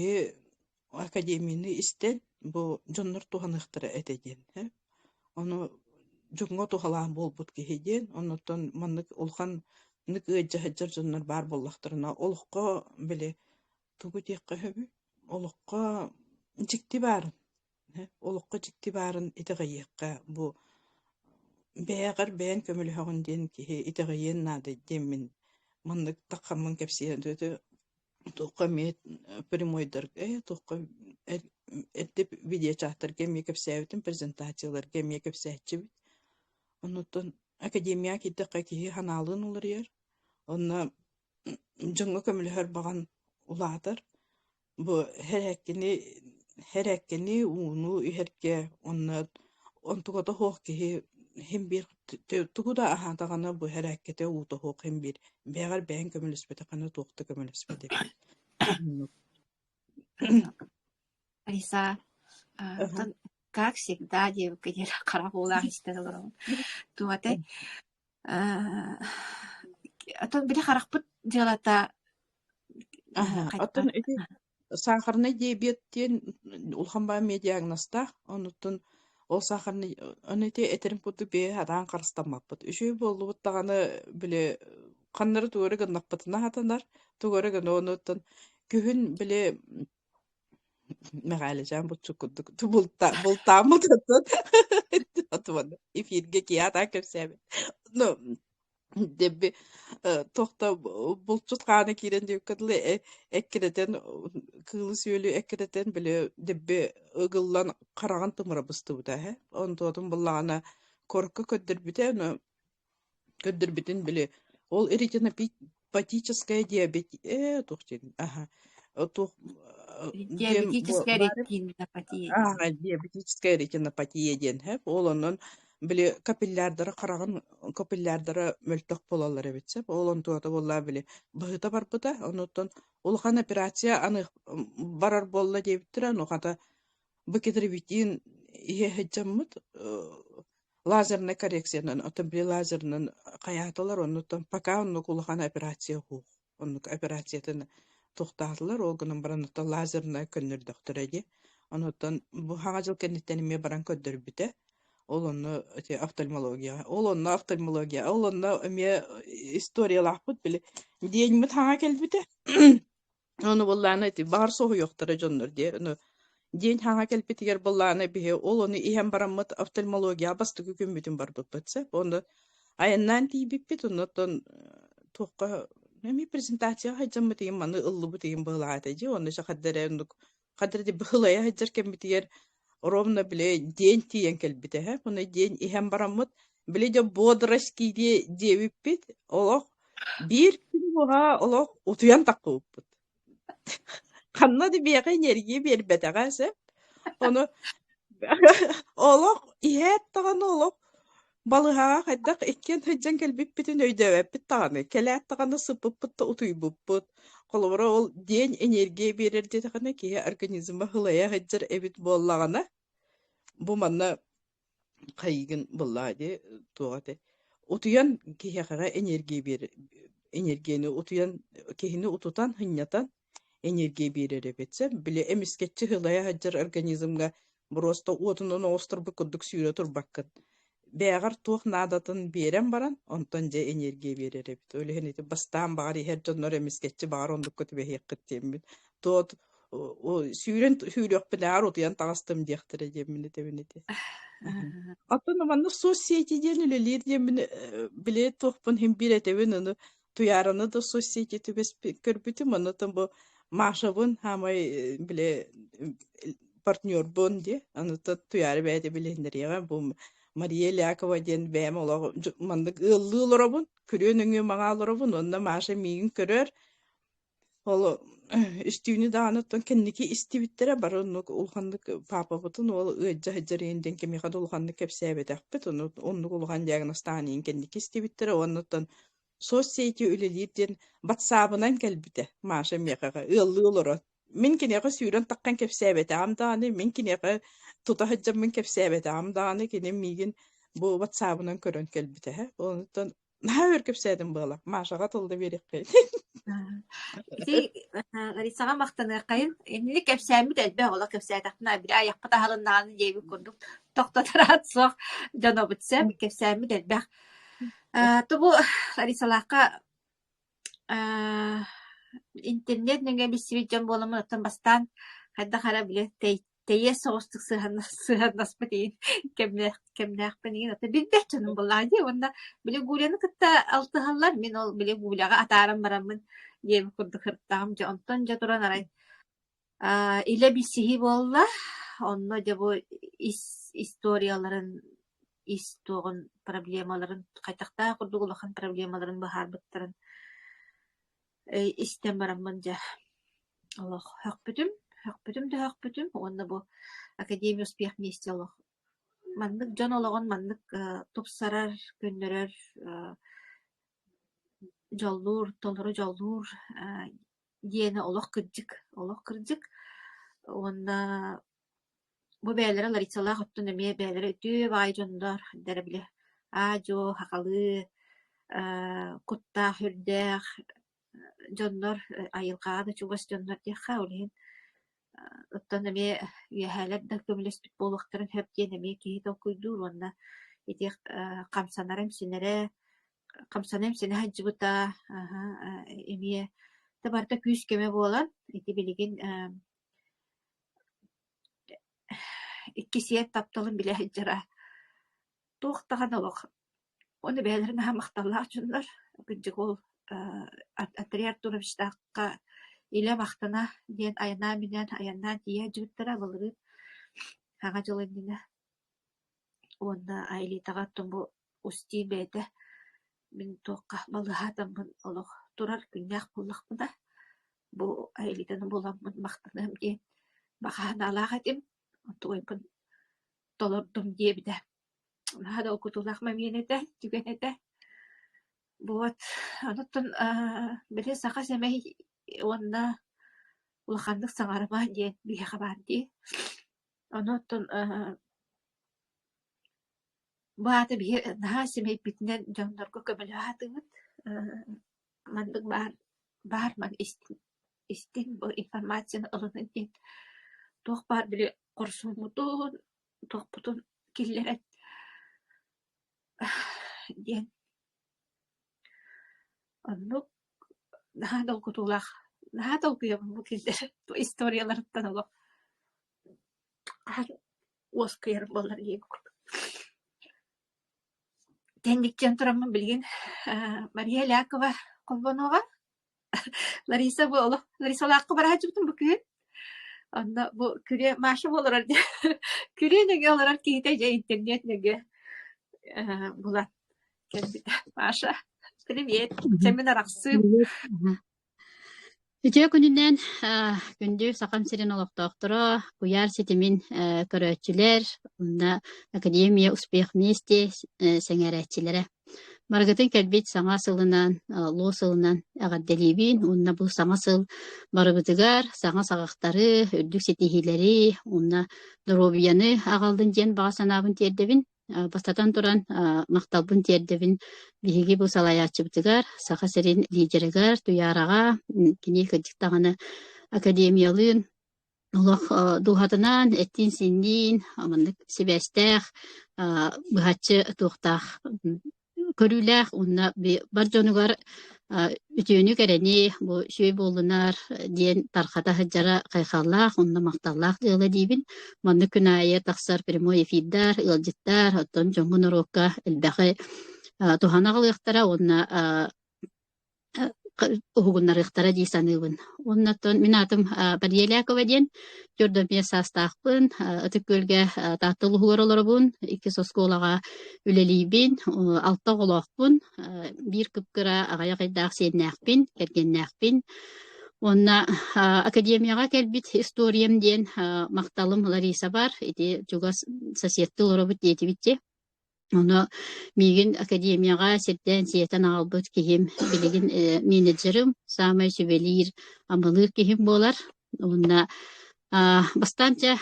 академияны истен бу жоннор туханыктыра этеден ону жонго тухалаан болбут кихиден онуттан мандык улхан нык ыджахаджар жоннор бар боллактырына олукко биле тугу текке хөбү олукко жикти барын итегайыкка бу бээгэр бээн көмөлүһөгүн диэн киһи итэгайыен наады диэммин мандык таккаммын кепсиэдүтү туукка миэт прямойдор туукка эддип видео чааттар кемие кепсээбитин презентациялар кемие кепсээччибит онуттан академия киддакка киһи ханаалыын уларыйар онна жоңго көмөлүһөр баган улаатар бу хереккини ууну иһерке онна онтугото хоох киһи хим биир тугуда ахатагана бу хараккете утохо кем бир бегар бен көмөлөспөтө кана туукта көмөлөспөтө. Алиса, Ага. как всегда, девушка, не карабулах истегалар. Тугате, атон бире харахпыт жалата Ага. кайтар. Оттон эти сахарный диабеттен улханба диагнозта онуттун ол сахарный онете этерин путу бе хадан карыстамаппыт. Үшү боллубуттаганы биле каннары тугары гыннаппытына хатанар тугары гын онуттун күһүн биле мәгалежан бутчуккундук бултамы тутут отвон эфирге кията көпсәбе. Ну дебби тохта булчутканы кирен дөккөтле эккеден кылы сөйлү эккеден биле дебби ыгыллан караган тымыра быстыбыта he онтотун буллагана корку көддөрбүтүн биле ол эритинопатическая диабет тухтин ага тух дем Диабетическая ретинопатия. диабетическая ретинопатия ден he ол онон биле капиллярдары караган капиллярдары мөлтөх болалар эбитсе ол онтуата болла биле быгыта барбыта онуттан улхан операция аны барар болла дебиттер ануката быкетербитин иехеджаммыт лазерный коррекциянан отомбри лазернын каятылар онуттан пока оннук улхан операция хук оннук операциятын туктатылар ол гынан барануттан лазерный көннөрдөктөр эди онуттан бу хага жыл кеннеттениме баран көддөрбүтэ ол онно офтальмология ол онно эме историялахпыт биле диэнмит хага келбите ону булланы бар соху жоктора жоннор де день хага келбитигер булланы бихе ол оны иһен бараммыт офтальмология бастыгы күмбүтүн барбыт бытса оны аяннан тийбиппит оннотон туққа эми презентация хайжаммы тиген маны ыллыбы тиген былаата же оны шахаддере кадырды быхылая хайжар кембитигер ровно биле день тиен келбите he bunu день иһен бараммыт биле де бодрость киде дебиппит олох bir gün буга олох утуян таккыбыт канна ди бияга энергия бербетагасы onu олох иһет таган олох балыга хайдак эккен хайжан келбиппитин өйдөбүт таганы келет таганы сыппыт утуйбуппут колобора ол день энергия берер дедагана ки организмга хылая хайжар эбит боллагана бу манна кайгын буллади тугате утуян кихяга энергия бер энергияны утуян кихини утутан хыннятан энергия берер эбетсе биле эмискетчи хылая хаджар организмга просто отунун осторбу кудук сүйрө турбаккын бээгар туох наадатын берен баран онтон же энергия берер эбит өлехенити бастаан багар ихер жоннор эмискетчи багар ондук көтүбе хеккеттеммит тот сүйрен сүйрөк билаар утуян тагастым диэхтере жеммини тебинити Атын манна соцсети ден үлелер ден биле тохпун хим биретебин аны туяраны да соцсети түбес көрбүтүм манатан бу машабын хамай биле партнер бон де аны та туяры бәде билендерге бу Мария Лякова ден бәм ола мандык ыллыларабын көрөнүңө магаларабын онда маша мигин көрөр ол истүүнү даанаттан кенники истибиттере бар оннук улхандык папа бутун ол ыджа хаджаренден кеми хад улхандык кепсебетекпит оннук улхан диагностаанин кенники истибиттере оннуттан соцсети үлелирден ватсабынан келбите маша мекага ыллылара мен кинега сүйрөн таккан кепсебете амдааны мен кинега тута хаджам мен кепсебете амдааны кине мигин бу ватсабынан көрөн келбите онуттан наыр кепседим бала машага тылды берекке Ити Ларисаға мақтаны қайын, енілі кәпсәмі дәлбе ола кәпсәтақына бір аяқпыта халыннағының жейбі көрдік. Тоқтатырат соқ жана бұтсәм кәпсәмі дәлбе. Тұбу Ларисалаққа интернет нөңге бісібет жан болымын оттан бастан қайда қара біле тәйе соғыстық сығаннаспы дейін кәмнәқпен еген ота білбәт жаным болағын онда біле гулені кітті алтығалар мен ол біле гуляға атарым барамын ем курдук хырттагым же онтон же туран арай иле бисиһи болла онно же бу историяларын истогон проблемаларын кайтакта курдук улахан проблемаларын бахарбыттарын истен бараммын же Аллах хакбүтүм онно бу академия успех вместе Аллах маннык жон ологон маннык тупсарар көннөрөр жоллуур толору жоллуур диэне олох кырдьык онна бу бээлери Ларисалаах оттун эмиэ бээлери түү баай дьондор дэрэ биле аажо хакалы куттаах хүрдээх дьондор айылгаада чугас дьондор диэхха улиин оттон эмиэ иэһэлэр да көмүлэспит буолуохтарын хөп диэн эмиэ киһи толкуйдуур уонна итиэх хамсанарым синере хамсанарым сине хаджыбыта эмиэ табарта күүс кеме буолан ити билигин иккисиэт тапталын билэ хаджара туохтахан олох оны бээлерин хамахталлаах дьондор кыдьык ол атриар турабистаакка илэ махтана диэн аянаа минэн аянаа тиэ жыбыттара балырыт хаға жылыннина онна айлитаға тумбу устии бээте мин туокка балыхаатаммын олох турар күннээх буллахмына бу айлитаны буламмын махтаным диэн бахаанаалаах этим туойпун толордум диэбитэ хада окутулаах мамиэнете түгэнете вот онуттун биле саха семей онна улахандык саҥарыма диэн биэха баар дии онуттун баата бие наһаа семей битинен дьондорго көмөлөһаатыгыт мандык баар ман истин бу информацияны ылынын диэн туох баар биле корсуумутун туохпутун киллерет диэн оннук наһаа долгутулаах наһаа долгуйабын бу киллер бу историяларыттан олох уоскыйар болар диэн тендиктен тураммын билген Мария Лякова Колбонова Лариса бу олох Лариса лаакка бараачыбытын бу күн онда бу күре маша болорар күре неге олорар киите же интернет неге була кенбите маша привет семинар аксы Үтө күнүнен күндү сакам сирин олоктоктора куяр сетимин көрөчүлөр онда академия успех вместе сеңеречилере маргатын келбит саңа сылынан лоо сылынан агадделибин онна бу саңа сыл барыбытыгар саңа сагактары үрдүк сетихилери онна доробияны агалдын жен бага санабын тердебин бастатан туран макталбын тердебин биһиги бу салаячыбытыгар саха серин лидеригар туярага кини кыдыктаганы академиялын олох духатынан эттин синдин амандык себестех быхачы тухтах көрүлэх онна бар жонугар үтүүнү керени бу шүй болунар диэн тархата хаджара кайхаллах онна макталлах дыла дибин манны күнайы таксар прямой эфирдар ылжыттар оттон жоңгун урокка элбэхи туханагалыктара онна угуннарыктара дийсаныбын оннаттон мен атым Барьелякова диэн жордон пьесастаахпын ытыккөлгэ тааттыл угоролорбун икки сосколага үлелийбин алта голоохпун бир кыпкыра агая кайдаах сиэннээхпин кергеннээхпин онна академияга келбит историям диэн макталым Лариса бар ити жугас соседтыл оробут диэтибитти Оно мигин академияга сирден сиетен албыт кихим билигин менеджерим самай сүбелир амылыр кихим болар. Онна бастанча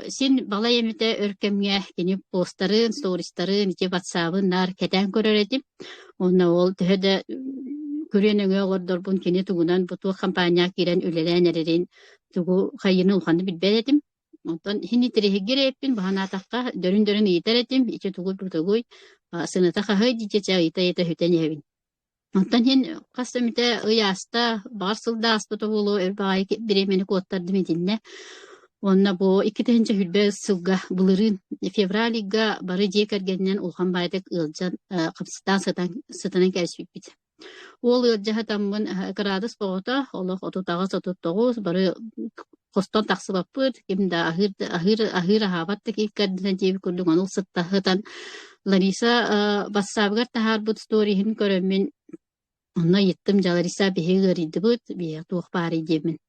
син бала емите өркемге кини посттарын, стористарын, ити ватсабын нар кетен көрөредим. Онна ол төһөдө көрөнөңө гордорбун кини тугунан буту компания кирен үлелен эрерин тугу хайыны улханды билбедим. Онтон хини терехигереппин баханатакка дөрүн итеретим ичи тугуй бутугуй сынытака хай дичеча ita хүтенебин. Онтон хин кастамите ыяста барсылда аспыты болу өрбай биремени коттарды метинне. Онна бу 2-нче хүлбе сылга булырын февралига бары жекергеннен улхан байдык ылжан капсытан сытанын кәсбит. Ол ылжаха таммын градус богота олох 39 бары Костон таксыбаппыт, кимда ахыр ахабатты киккадден жеби күрдүн ол сыттахытан Лариса бассабыгар тахарбыт сторихин көрөммүн онна еттим жа Лариса бихегеридибыт бия туох бари дебин.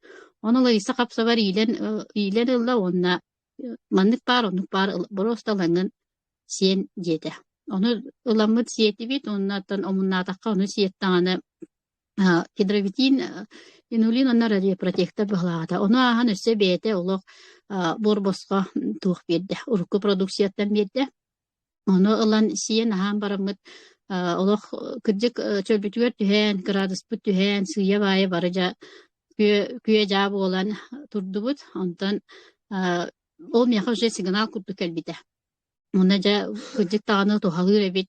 Оны Лариса капсабар илен ылла онна маннык бар, онук бар, просто лангын сен диете. Onu ılamıt siyeti bit, onlardan omunnatakka onu siyettağını hidrovitin, inulin onlar radioprotekta bağlağıda. Onu ahan üsse beyete oluq borbosqa tuğ berdi. Urku produksiyattan berdi. Onu ılan siyen ahan baramıt oluq kırcık çölbütüver tühen, gradusbut tühen, sıyya baya barıca küye jabı olan turdubut. Ondan olmayaqa üse signal kurdu kelbide. Onaja kırcık tağını tuğalır ebit.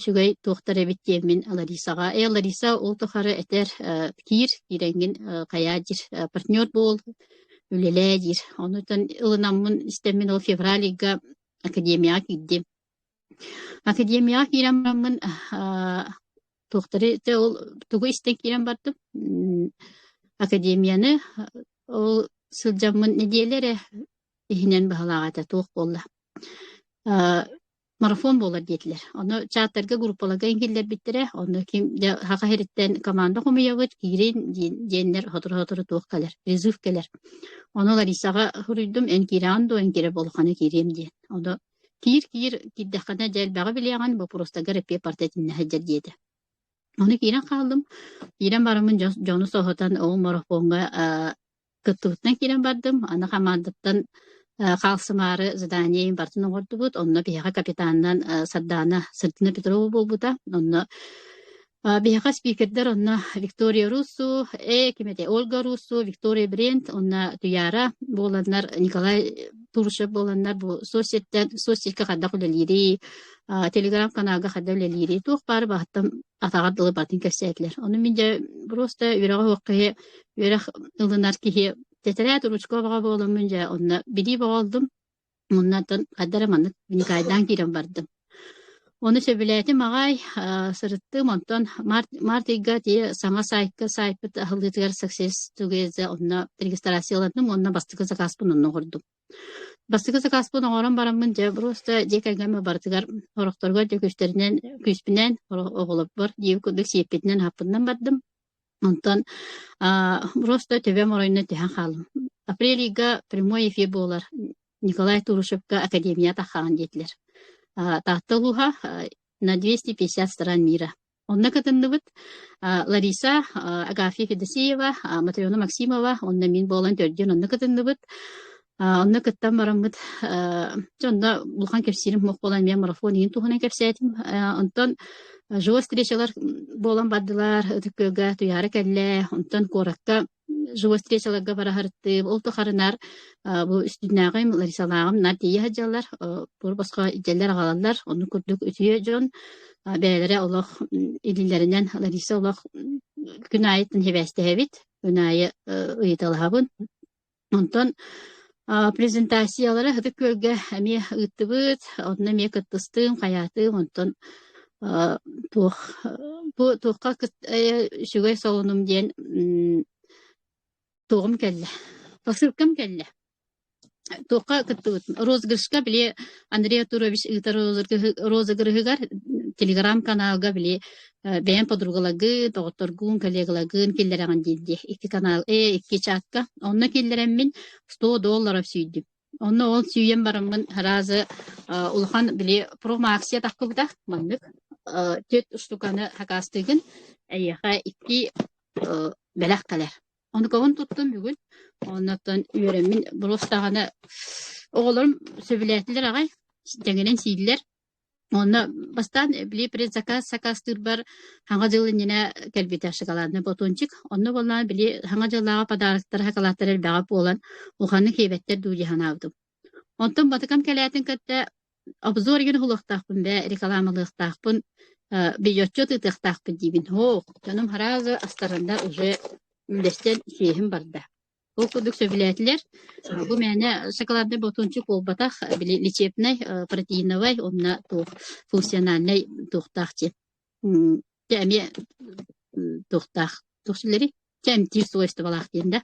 Şugay tuğtar ebit yemin Larissa'ga. Larissa ol tuğarı eter kirengin kayacir partnör bol ülelejir. Ondan ılınamın istemin o fevraliga akademiya giddim. Akademiya giramın tuğtarı te ol tuğu istek giram bardım. Akademiyanı o sılcamın ne diyeleri ihinen bahalağata tuğ bolla. Marafon bolar dediler. Onu çağatlarga grupalaga ingiller bittire. Onu kim de haka heritten komanda komuyavat girin jenler hatır tuğ kalar. Rezuf kalar. Onu Larissa'ga hürüydüm en kirando en kire bolxana kirem diye. Onu kir kiddekana jelbaga bileğen bu prosta garepe partetinne hajar diyedi. Onu kiren kaldım. Kiren barımın jonu sohatan o marafonga kıttıgıttan kiren bardım. Ana kamandattan Kalsımarı zadaniyem bartını ordu bud. Onunla bihaga kapitandan Saddana Sırtına Petrova bulbuda. Onunla bihaga spikerder onunla Victoria Russo, kimete Olga Russo, Victoria Brent, onunla Duyara bolanlar, Nikolay Turşev bolanlar bu sosyetka kadda kuleliri, Telegram kanaga kadda kuleliri. Tuğ bari bahtım atağadılı batın köseyetler. Onun mince prosta ürağı hokkaya, ürağı ıldınar ki Teterat Ruçkova boğulunca onunla biri boğuldum. Onlardan kaddaramanlık binikaydan giren bardım. Onu söbületim ağay sırıttım. Ondan Martiga diye sana sahipet ahıllıtıgar sukses tugeze onunla registrasyolandım. Onunla bastıkı zakaspın onunla kurdum. Bastıkı zakaspın oğlan baramınca prosta jekagama bartıgar horoktorga döküsterinden küspinen oğulup var. Diye kuduk siyepetinden hapından bardım. Ondan просто töbem orayına tühen kalım. Apreliga primoy efi bolar. Nikolay Turuşevka akademiya taxağın dediler. Tahtaluha на 250 стран мира. Онна катындыбыт Лариса Агафья Федосеева, Матриона Максимова, онна мин болан төрден онна катындыбыт. Онна каттан барамыт. Жонда булхан кепсирим мох болан мен марафон ин тухана кепсетим. Онтон живой встречалар болан бардылар, өтүккөгө туяра келле, онтон коракка живой встречаларга бара харытты. Ол тухарынар бу үстүнагым Ларисалагым натия хаджалар, бу башка ижелер агалалар, onu курдук үтүе жон бәйләре Аллах илилләреннән Лариса Аллах күнәйтен хәбәстәбит, күнәе ыйталабын. Онтон презентациялары хәтта көлгә әме ыттыбыт, онна ме кыттыстым, хаятым, онтон бу туқка шугай салонум дигән тугым келле. Фасыркым келле. Туққа кыттыбыт. Розыгрышка биле Андрей Турович ыйтар розыгрыгар Telegram каналга биле бәйән подругалагы, тоғыттаргун, коллегалагын келлерәгән дилде. Iki канал, iki чатка. Онна келлерәм мин $100 сүйдім. Онна ол сүйем барымын разы улхан биле промо акция таққыбыда маннык. Төт штуканы хакастыгын әйәха 2 бәләк калар. Onu kovun tuttum bugün. Ondan üyeremin burostağına oğullarım söyletiler ağay. Dengenen siydiler. Onu bastan bile prezakaz sakastır bar. Hangi yılın yine kelbite şakalarını botonçuk. Onu vallahi bile hangi yıllağa padaraklar hakalatları bağıp olan oğanın heybetler duyuhan avdım. Ondan batıkam kelayetin katta abzor gün huluqtaqpın ve reklamalıqtaqpın bir yotçot ıtıqtaqpın dibin. Canım harazı astarında уже Ülesten şeyhim barda. O kuduk söyletiler. Bu mene şokoladlı botonçuk olbataq bile lечебный протеиновый onunla funksionalny toxtaqçı. Təmi toxtaq. Toxçiləri təmtir soystu balaq deyəndə.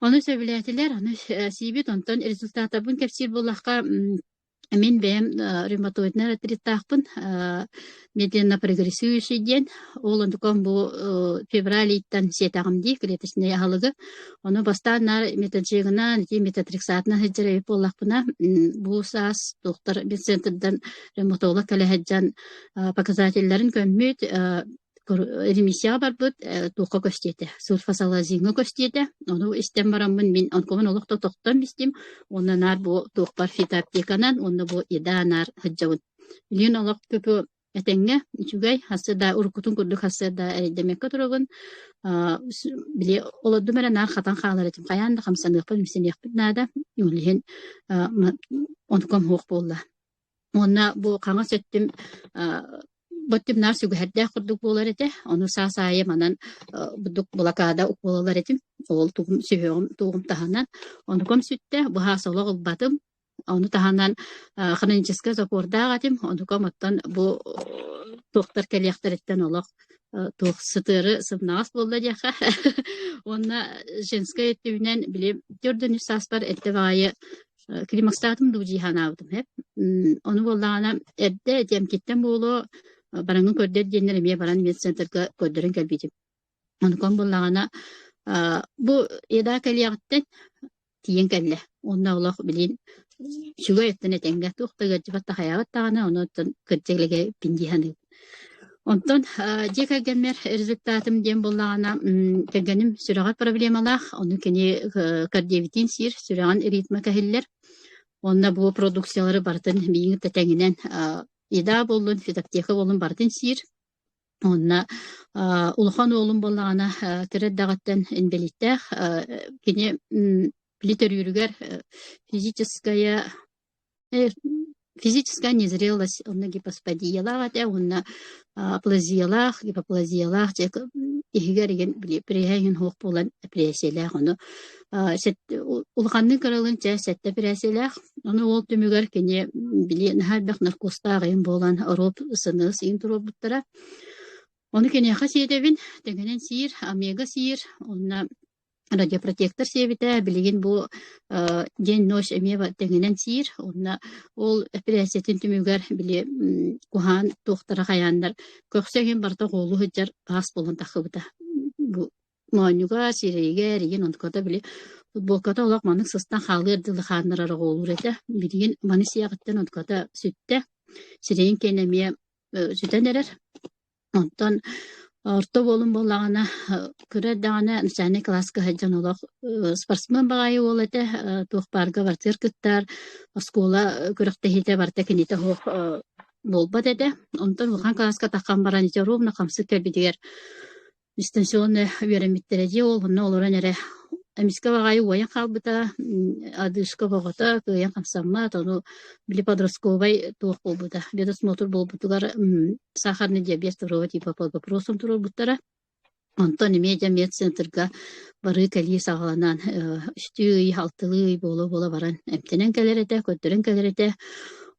Onu söyletiler, onu sibit ondan rezultatı bun kəfsir bolaqqa Мен бэм ревматоидный артрит-тахпын, медленно прогрессирующий ден, ол ондукон бу февраль иттан сетагым ди, клеточный ахалыгы. Оны бастан метаджигына, метатрексатына хеджерейп боллақпына, бу саас доктор Бенцентрдан ревматолог калехеджан показательларын көнмүйт, ремиссия барбыт, туққа көстеті, сульфасалазинға көстеті. Оны істен барамын, мен онкомын олықта тоқтан бістім. Оны нар бу туқпар фитоаптеканан, оны бу ида нар хаджавын. Лин олық көпі әтенге, үчігай, хасыда, уркутун күрдік хасыда әрейдемекке тұрығын. Біле, олады мәрі нар хатан қағалар етім. Қаянды қамсанықпын, мүсенеқпін нада, үліген онком хоқ болла. Оны бу қаңа сөттім, Боттим нар сүгәһәрдә курдук булар ите. Оны саасайы манан будук булакада укулалар этим. Ол тугум сөйөм тугум таханан. Оны ком сүттә бу хасылык батым. Оны таханан хранический запорда гатим. Оны коматтан бу доктор келектәреттән олак тух сытыры сымнас булды дияха. Оны женская төбенән билем төрдөн саспар эттебайы климакстатым дужиханавдым хеп. Оны буллагана эдде демкеттен болу бараңын көрдер денер эме баран медцентрга көрдөрөн келбитим. Онкон буллагана бу эда келиягыттен тиен келле. Онна улак билин шуга эттене тенге тухтага жибатта хаябаттагана онотон кыржеглеге пиндиханы. Онтон жека гемер результатым дем буллагана кергеним сүрагат проблемалар, оны кене кардиовитин сир сүраган ритма кахиллер. Онна бу продукциялары бартын биңи тетеңинен ида болун, фитоптека болун бартын сир. Онна улхан олун боллагана тирәддагаттан инбелиттәх кене плитер юргер физическая незрелость, онна гипоспадиялах, онна аплазиялах, гипоплазиялах, игерген приеген хоқ болан апрессиялах, оны улханны каралын сәтті апрессиялах, оны ол төмігер кене білен хәлбәк наркостағын болан ороп сыны сыйын тұрып бұттыра. Оны кене қасиетебін, тәңінен сиыр, омега сиыр, онна радиопротектор себеті білеген бұл ден нөш әмева тәңінен сиыр, онна ол апрессиятын төмігер біле кухан тоқтара қаяндар көксеген барда қолу хүджар бас болын тақыбыда. Манюга, сирейге, реген онтката біле футболката олақ маның сыстан қалы ерділі қанырары қолуыр еті. Білеген маны сияғыттан онтката сүтті. Сирейін кенеме сүтен әрер. Онтан орто болын болағана күрәддағана нәсәне класска хаджан олақ спортсмен бағайы ол еті. Тоқпарға бартыр күттар, скола күріқті хеті барта кенеті хоқ болбад еді. Онтан ұлған класска таққан баран ете ровна қамсы кәбедігер дистанционный веремиттереди ол гынна олоран эре эмиска багай уян халбыта адышка багата кыян камсамма тону били подростковый туох болбута медосмотр болбутугар сахарный диабет второго типа по вопросам турор буттара онтон медиа медцентрга бары кали сагаланан үстүй халтылы боло баран эмтенен келерете көттөрөн келерете.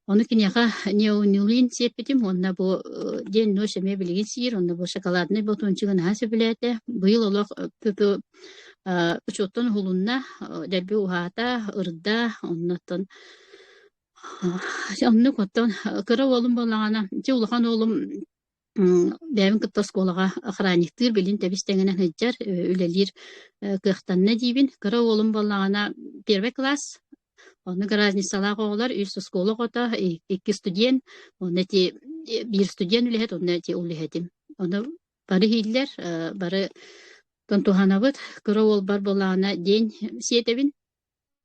Оны кинеха неонулин сепетим, онна бу ден нөшеме билген сир, онна бу шоколадный батончигын хасы билете. Быйыл олох пөпө учоттон хулунна дәбби ухата, ырда, оннаттан онны коттон кыра олым болағана, че улахан олым бәйін кытта сколаға охранниктыр билин тәбістеңінен хыджар, үлелер кықтанна дейбін. Кыра олым болағана первый класс, оны разницалағы олар үйсі скола қота, 2 студент, оны те 1 студент үліхет, оны те үліхетім. Оны бары хейлер, бары тонтуханабыт, кыра ол бар болағына ден сетебін,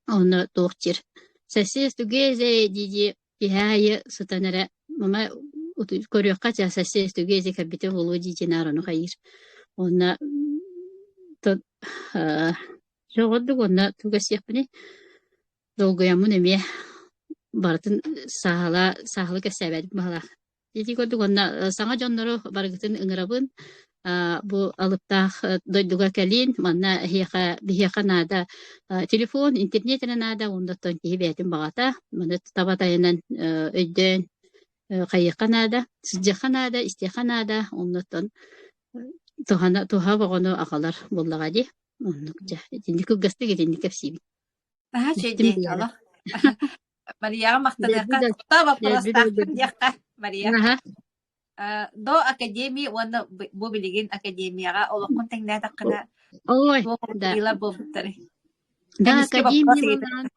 оны тоқтер. Сәсес түгезе дейде кихайы сұтанары, мама көріққа жа сәсес түгезе кәбіті болу дейден арыны қайыр. Оны жоғырдық, оны түгесек біне, долгоямын эме бартын сахалы кәсәбәдік бағалақ. Дети көрдік, онна саңа жоннары барғытын ұңырабын, бу алыптақ дойдуға кәлін, манна бихеқа нада телефон, интернетіне нада, ондаттан кейі бәтін бағата, маны табатайынан өйден қайыққа нада, сызжаққа нада, истеқа нада, ондаттан туға бағыны ағалар болдыға де, оннық жа, дендік үгісті кетендік әпсейбін. Aha, şey değil Allah. Мария мақтанырқа Дебида құта вопрос дебида. тақын яққа Мария. Аха. До академия оны бу билигин академияға олоққын теңнә таққына Ой, да. туғылар болбуттары. Да Кәніске вопрос академия егеті. болған.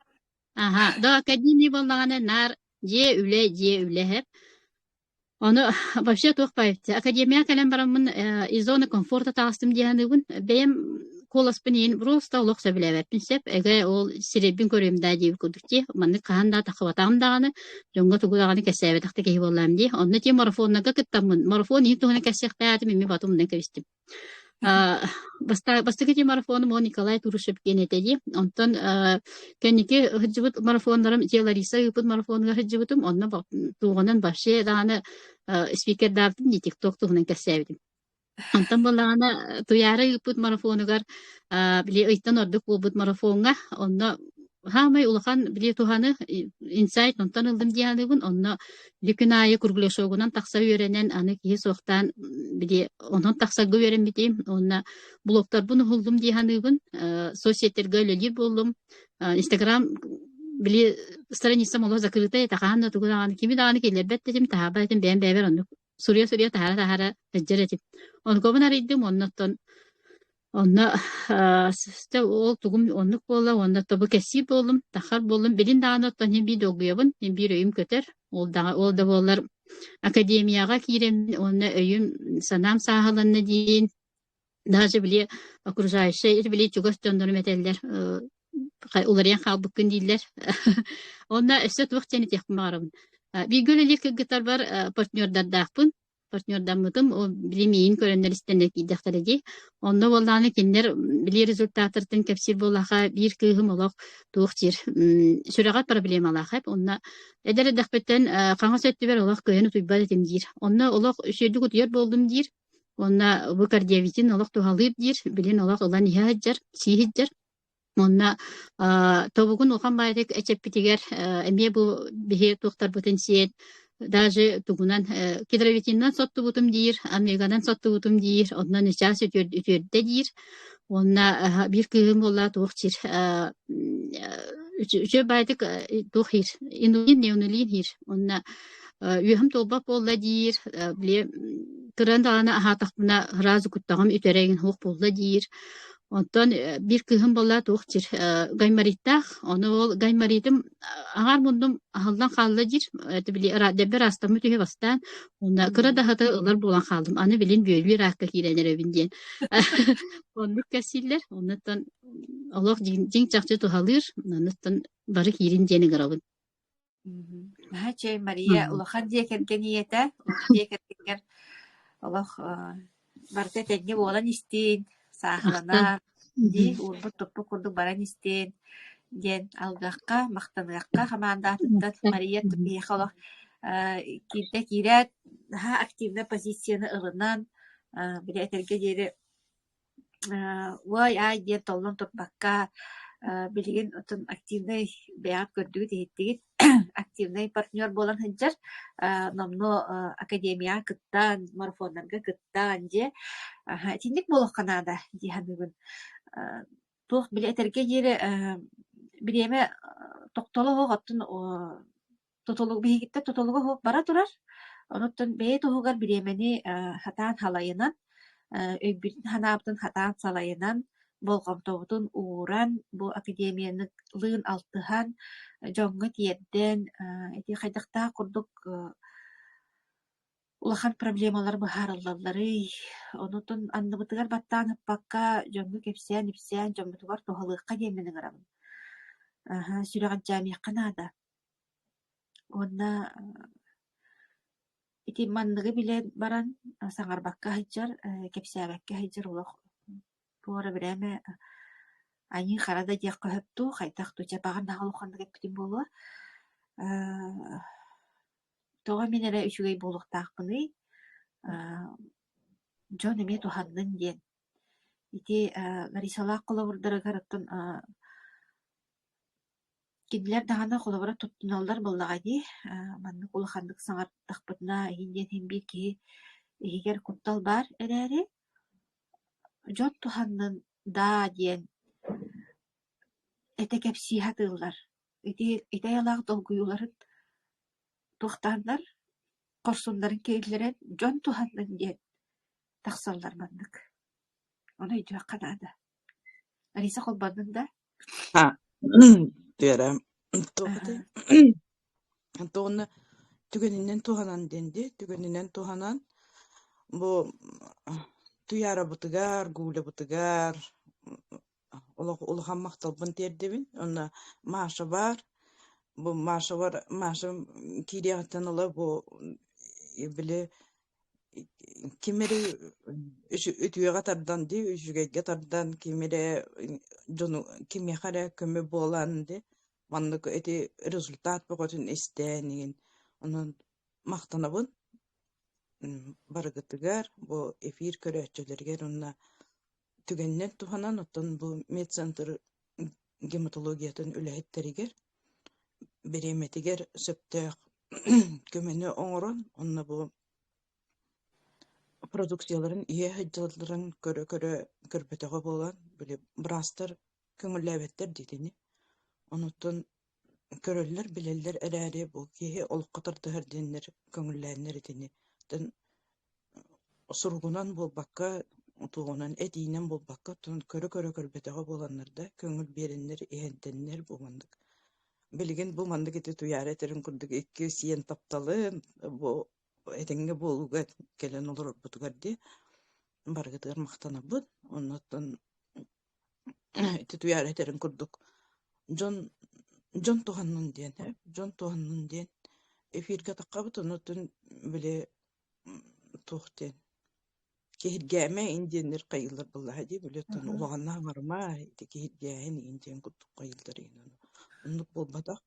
Аха, да академия болғаны нар же үле хеп. Оны вообще тухпайт. Академия кален барамын из зоны комфорта тагыстым дияныгын. Бем коласпын ен просто олох сөбүлебеппин сеп. Эге ол сиребин көрөм да дип күдүкти. Маны каанда тахватам даганы, жонго тугулаганы кесебе такты ки боллам ди. Онны ти марафоннага кыттамын. Марафон ин тугуна кесектааты мими батум да кестим. Бастыгы марафоны мо Николай Турушев кенетеди. Онтон кенники хыджыбыт марафондарым те Лариса ыпыт марафонга хыджыбытым. Онна туғанан башы даны спикер давтым ди TikTok тугунан кесебитим. Онтон боллагана туяры ыпыт марафонугар биле ыйттан ордук болбут марафонга. Онна хамай улахан биле туханы инсайт онтон ылдым дияныбын. Онна Лүкүн айы кургулешогунан такса үйренен аны кии соқтан биде онон таксагы үйрен битим. Онна блогтар буну hulдум дияныбын. Соцсеттерге өлелі болдум. Инстаграм биле страницам оло закрыта этаханна тугулаганы кими даганы келербет дедим тахабайтым бен бебер онну сурия тахара эджеретим. Онкобун арыйдым оннотон онна ол тугум оннук болла онна тобу кеси болдум тахар болдум билин даганы би догуябын би өйүм көтөр ол да боллар академияга кирем онна өйүм санам сахаланна дейин даже биле окружающие биле чугас жондору метеллер уларыян халбыккын дийлер онна өссө туактени техмарым бигөл элек гитар бар партнердардаакпын партнердаммытым о билимиин көрөннөр истенек идехтереди онно болланы киндер били результаттарын кепсир болаха бир кыгым олох туухтир сүрагат проблемалахап онна эдер дахпеттен каңа сөттүбер олох көйөнү туйбат этимдир онно олох үсөдүк утуер болдум дир онна бу кардиавитин олох тухалып дир билин олох улан иһаджар сиһиджар онна тобугун охан байдык эчеппитигер эмие бу бихе тухтар потенциет даже тугунан кедровитиннан сотту бутум дир америкадан сотту бутум дир оннан час өтөрдө дир онна бир кыгым болла туухчир үчө байдык тухир инулин неунулин хир онна үйөм толбап болла дир биле кыран дагана ахатакпына разы куттагам үтөреген хук болла дир онтон бир кыгым болла туухчир гаймариттах оны ол гаймаритим аңар мундум ахалдан халла дир это били дебер астамы түһө бастан онна кыра дахаты ылар болан халдым аны билин бөлү ракка киренер өбүнден онны касиллер оннан олох жиң чакчы тухалыр оннан бары кирин дени гарабын Хачай Мария улахан диекерген иете диекергер олох барта тенге болан истин сахалана ди урбут топпу курдук баран истин ден алгакка мактангакка хамаанда тыттат Мария тупиехалох кирде кирет активна позицияны ылынан билетерге дери вай ай ден толлон топпакка билген отун активный бяат көрдүгү тиеттигит активный партнер болан хыджар номно академия кыттан марафоннарга кыттан же тиндик болох канада диханыгын тух билетерге жери биреме токтолого оттун тотолуг бигитте тотолуга хоп бара турар оноттон бее тухугар биремени хатаан халайынан өйбүтүн ханаабытын хатаан салайынан болгомтобутун ууран бу академияны лыын алтыхан жоңго тиерден эти хайдакта курдук улахан проблемалар бахарыллары онутун анныбытыгар баттаан хыппакка жоңго кепсиэн ипсиэн жоңгутугар тухалыыкка диэмменин арабын сүрэгат жаамиякканаада онна ити манныгы билен баран саңарбакка хайдьар кепсиэбэкке хайдьар улах туора бирэме ани харада диакка хөпту хайдах тучапаган нагалуханнык эппитин болуа тога мен эле үчүгэй болуктаакпыны жон эме туханнын диэн ити Ларисалаак колобурдарыгар оттон кинилер дагана колобура туттуналлар боллагади маннык улаханнык саңартахпытына хиндиен химбир киһи ихигер куттал бар эрээри жон туханнын да диэн эте кепсииха тыыллар итаялаах долгуюларын тухтаандар корсунларын кейлерен жон туханнан диэн тахсаллар мандык. Оны идүэ канада. Алиса холбанын да. Тера. Тохты. Антон түгенинен туханан денди, түгенинен туханан бу туяра бутыгар, гуля бутыгар, улахан макталбын тердебин. Онна Маша бар. Бу Маша кириятан ола бу биле кимери үтүгө тардан ди, үжүгө тардан кимери жону кимехара көмө болан ди. Мандык эти результат боготун истенин. Онун мактанабын барыгытыгар бу эфир көрөчөлөргөр онна түгеннен туханан оттон бу медцентр гематологиятын үлэхеттеригер береметигер сөптөк көмөнү оңорон онна бу продукцияларын ие хыджаларын көрбөтөгө болан биле брастар көңүллөбөттөр дитини. Онуттан көрөллөр билеллер эрээри бу кии олуккатардыгар деннер көңүлләннер дитини. Тен сургунан болбакка тугунан этинен болбакка тон көрбөтөгө боланнарда көңүл береннер иһенденнер бу мандык. Билген бу мандык эти туяра терин курдук 2 сиен тапталы бу этеңге болуга келен олор бутугар ди баргытыр мактанабыт. Оннотон эти туяра терин курдук Жон туханнын диен, Жон туханнын диен эфирге таккабыт, онотон биле тухтен кehirgäme indienler kayılır billahi di bilе тон улаганна барма эти кehirgähen indien куттук кайылдыр ин. Оннук болбадак.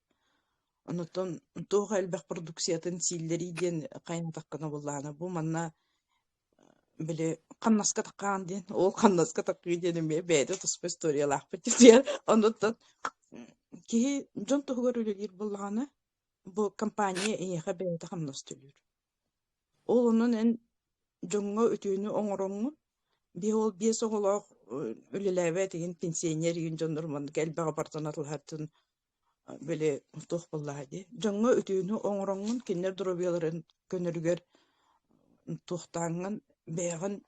Онотон туга элбек продукциятын силлери диен кайнатаккана буллана. Бу манна биле каннаска таккан диен, ол каннаска таккы диен ме бэде туспа историялах битер. Онотон ки жон тугар үлелер буллана. Бу компания эйе бэде хамнастылыр. Ол онун эн жоңго өтүүнү оңороңу биол биес оголок үлелебе деген пенсионер үйүн жондурман келбега бартанатылхатын беле тух буллади. Жоңго өтүүнү оңороңун кинер дробияларын көнөргөр тухтанган беган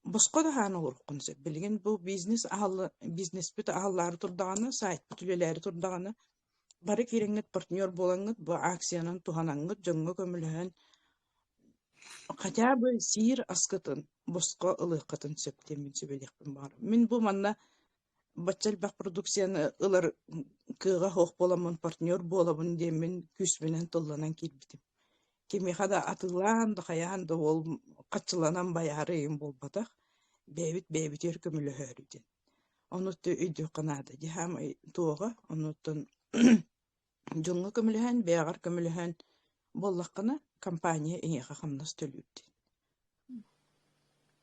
боско да хана уруккунса билген бу бизнес бит ааллары турдаганы сайт бүтүлелери турдаганы бары киреңет партнер болаңыт бу акциянын туханаңыт жоңго көмүлөһөн хотя бы сир аскытын боско ылыкатын сөптемин сөбелekпин бар. Мен бу манна бачалбак продукцияны ылар кыга хох боламын партнер боламын демен күс менен толланан кирбитим. Кими хада атылан да хаян да ол качыланан баярыйым болбатак бебит көмүлөһөрүден. Онутты үйдө канада дихам тоога онуттан жоңго көмүлөһөн беягар көмүлөһөн боллаккана компания эйеха хамнас төлүдү.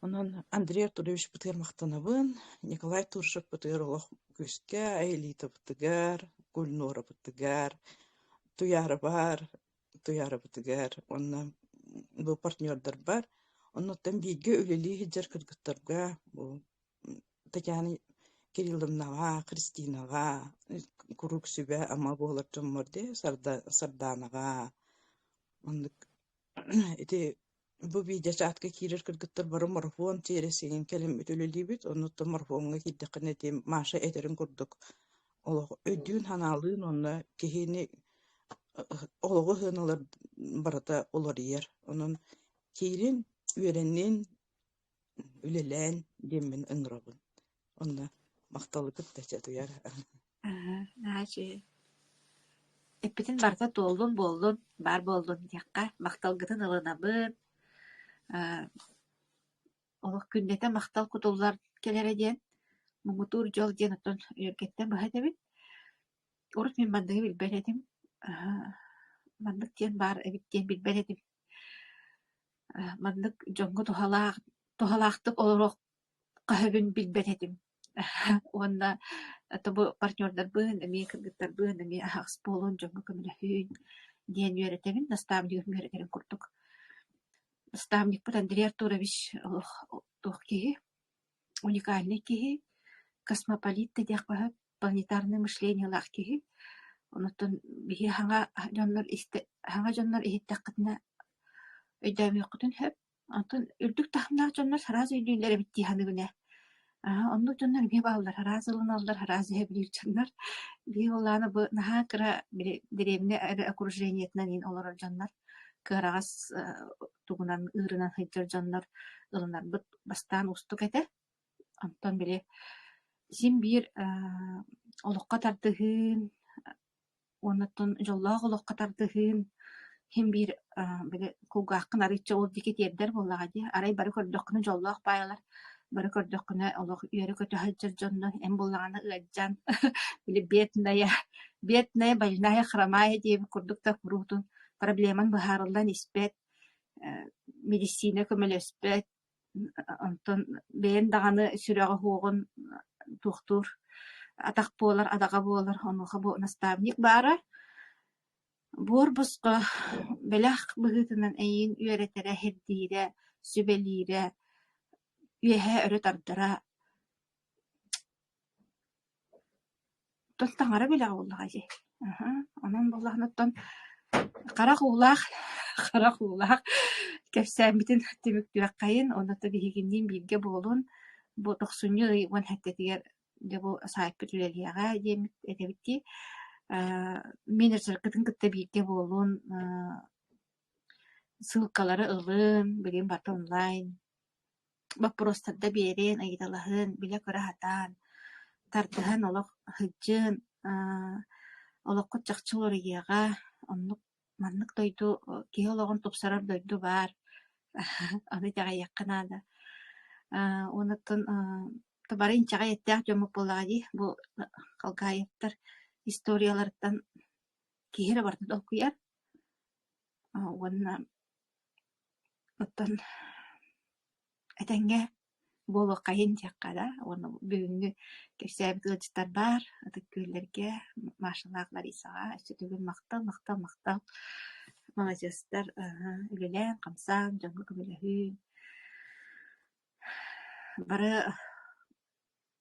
Онан Андрей Артурович бытыр мактанабын, Николай Туршев бытыр олох күскә, Элита бытыгар, Гульнора бытыгар, Туяра бытыгар, онна бу партнердар бар. Оннан биге үлели хиджар кыргыттарга, бу Татьяна Кирилловнага, Кристинага, Курук сүбе ама болар жомморде, Сарданага. Ондык эти бу видео чатка кирер кыргыттар бары марафон тересеген келем өтөлөлүбүт, онутта марафонга киддикне тем Маша этерин курдук. Олог өдүн ханалын онна кехини олого хыналар барата олар ер. Онун кирин үйренен үлелен демен ыңрабын. Онна макталы кыттача туяр. Наач эппитин барта толдун болдун, бар болдун дияққа макталгытын ылынабын. Олох күннете мактал кутуллар келере диен, муңутур жол диен оттон үйөркеттен баһадабит. Урут мен мандыгы билбелетим. Мандык диен бар эбиттен билбелетим. Мандык жоңго тухалаактык олорок кахыбын билбелетим. Онда табу партнердар бын, эми кыргыттар бын, эми ахс болон жоңго көмөлөһүн диен үйрөтебин, наставник үйрөтерин курдук. Наставник бут Андрей Артурович тух киһи, уникальный киһи, космополит дияк баһа, планетарный мышление лах киһи. Онотон биһи хаңа дьоннор иһиттээххитинэ өйдөөмүөххүтүн хөп. Онтон үрдүк тахымнаах дьоннор сараас үйдүүллэр биттии ханыгыне. Онну дьоннор бии бааллар хараас ылыналлар, хараас эһэбилиир дьоннор. Бии оллааны бу наһаа кыра дэриэмне окружениетинен ин олорор дьоннор. Кыарагас тугунан ыырынан хайдьар дьоннор ылынарбыт бастаан устук эте. Онтон били син биир олоққа тардыһыын, оннотон жоллоох олоққа тардыһыын хим биир били кулгаахкын арыычча ол дики тиэрдер боллаҕа арай бары көрдөхкүнэ жоллоох баалар, бары көрдөхкүнэ олох үөрэ көтө хайдьар дьонно эм буллаҕаны ыаджан били бедная больная хромая диэби курдук да куруутун проблеман быһаарыллан испэт, медицина көмөлөспөт, онтон бэйэн даҕаны сүрэҕэ хуоҕун тухтур атах буолар, адаҕа буолар, онуха бу наставник баара. Буор бусқа бэлэх быһыытынан эйин үөретэрэ, хэрдиирэ, сүбэлиирэ, үөһэ өрө тардара. Тон таҥара билэх буллаҕа дии. Онон буллаҕыныттан хара хуулаах кэпсээбитин түмүктүөккайын, оното биһигинниин бииргэ буолун, бу 90-ньы ыйыгуан хэттэтигэр де бу саайппыт үлэлиэҕэ диэмит этебитти. Менеджер кытын-кытта бииргэ буолун, ссылкалары ылын, билин барда онлайн, вопростарда биэрэн, айдалаһын, билэ көрө хатаан, тардыһан олох хыджыын, олоххут чахчыл орыйыаҕа, оннук маннык дойду, киһи олоҕун тупсарар дойду баар, аны дьаҕайыаххынаада. Онуттан табары инчаҕа эттээх дьоммук буллаҕа дии, бу халгаайыптар историяларыттан киһи эрэ барда долкуйар. Уонна оттон этэҥҥэ буолуоккайын диэххэ, уонна бүгүҥҥү кэпсээбит ылдьыттар баар, атыккыыллэргэ, Машалаах Ларисаҕа өссүтүгүн мактал молодежтар үлэлээн, хамсаан, дьоҥҥу көмөлөһүүн, бары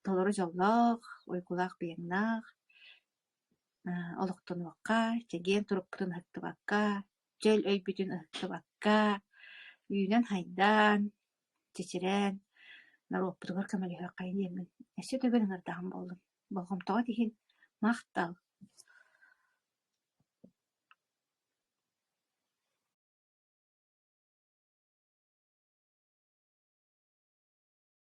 толору жоллоох, ойгулаах быйаҥнаах, олохтонуокка, чэгиэн туруппутун ыһыктыбакка, дьөл өйбүтүн ыһыктыбакка, үүнэн хайдаан, чичирэн, наруоппутугар көмөлөһүөккайын диэммин. Эссе төбөн ыҥырдаҕым болдум. Болгомтоҕо тиһин махтал.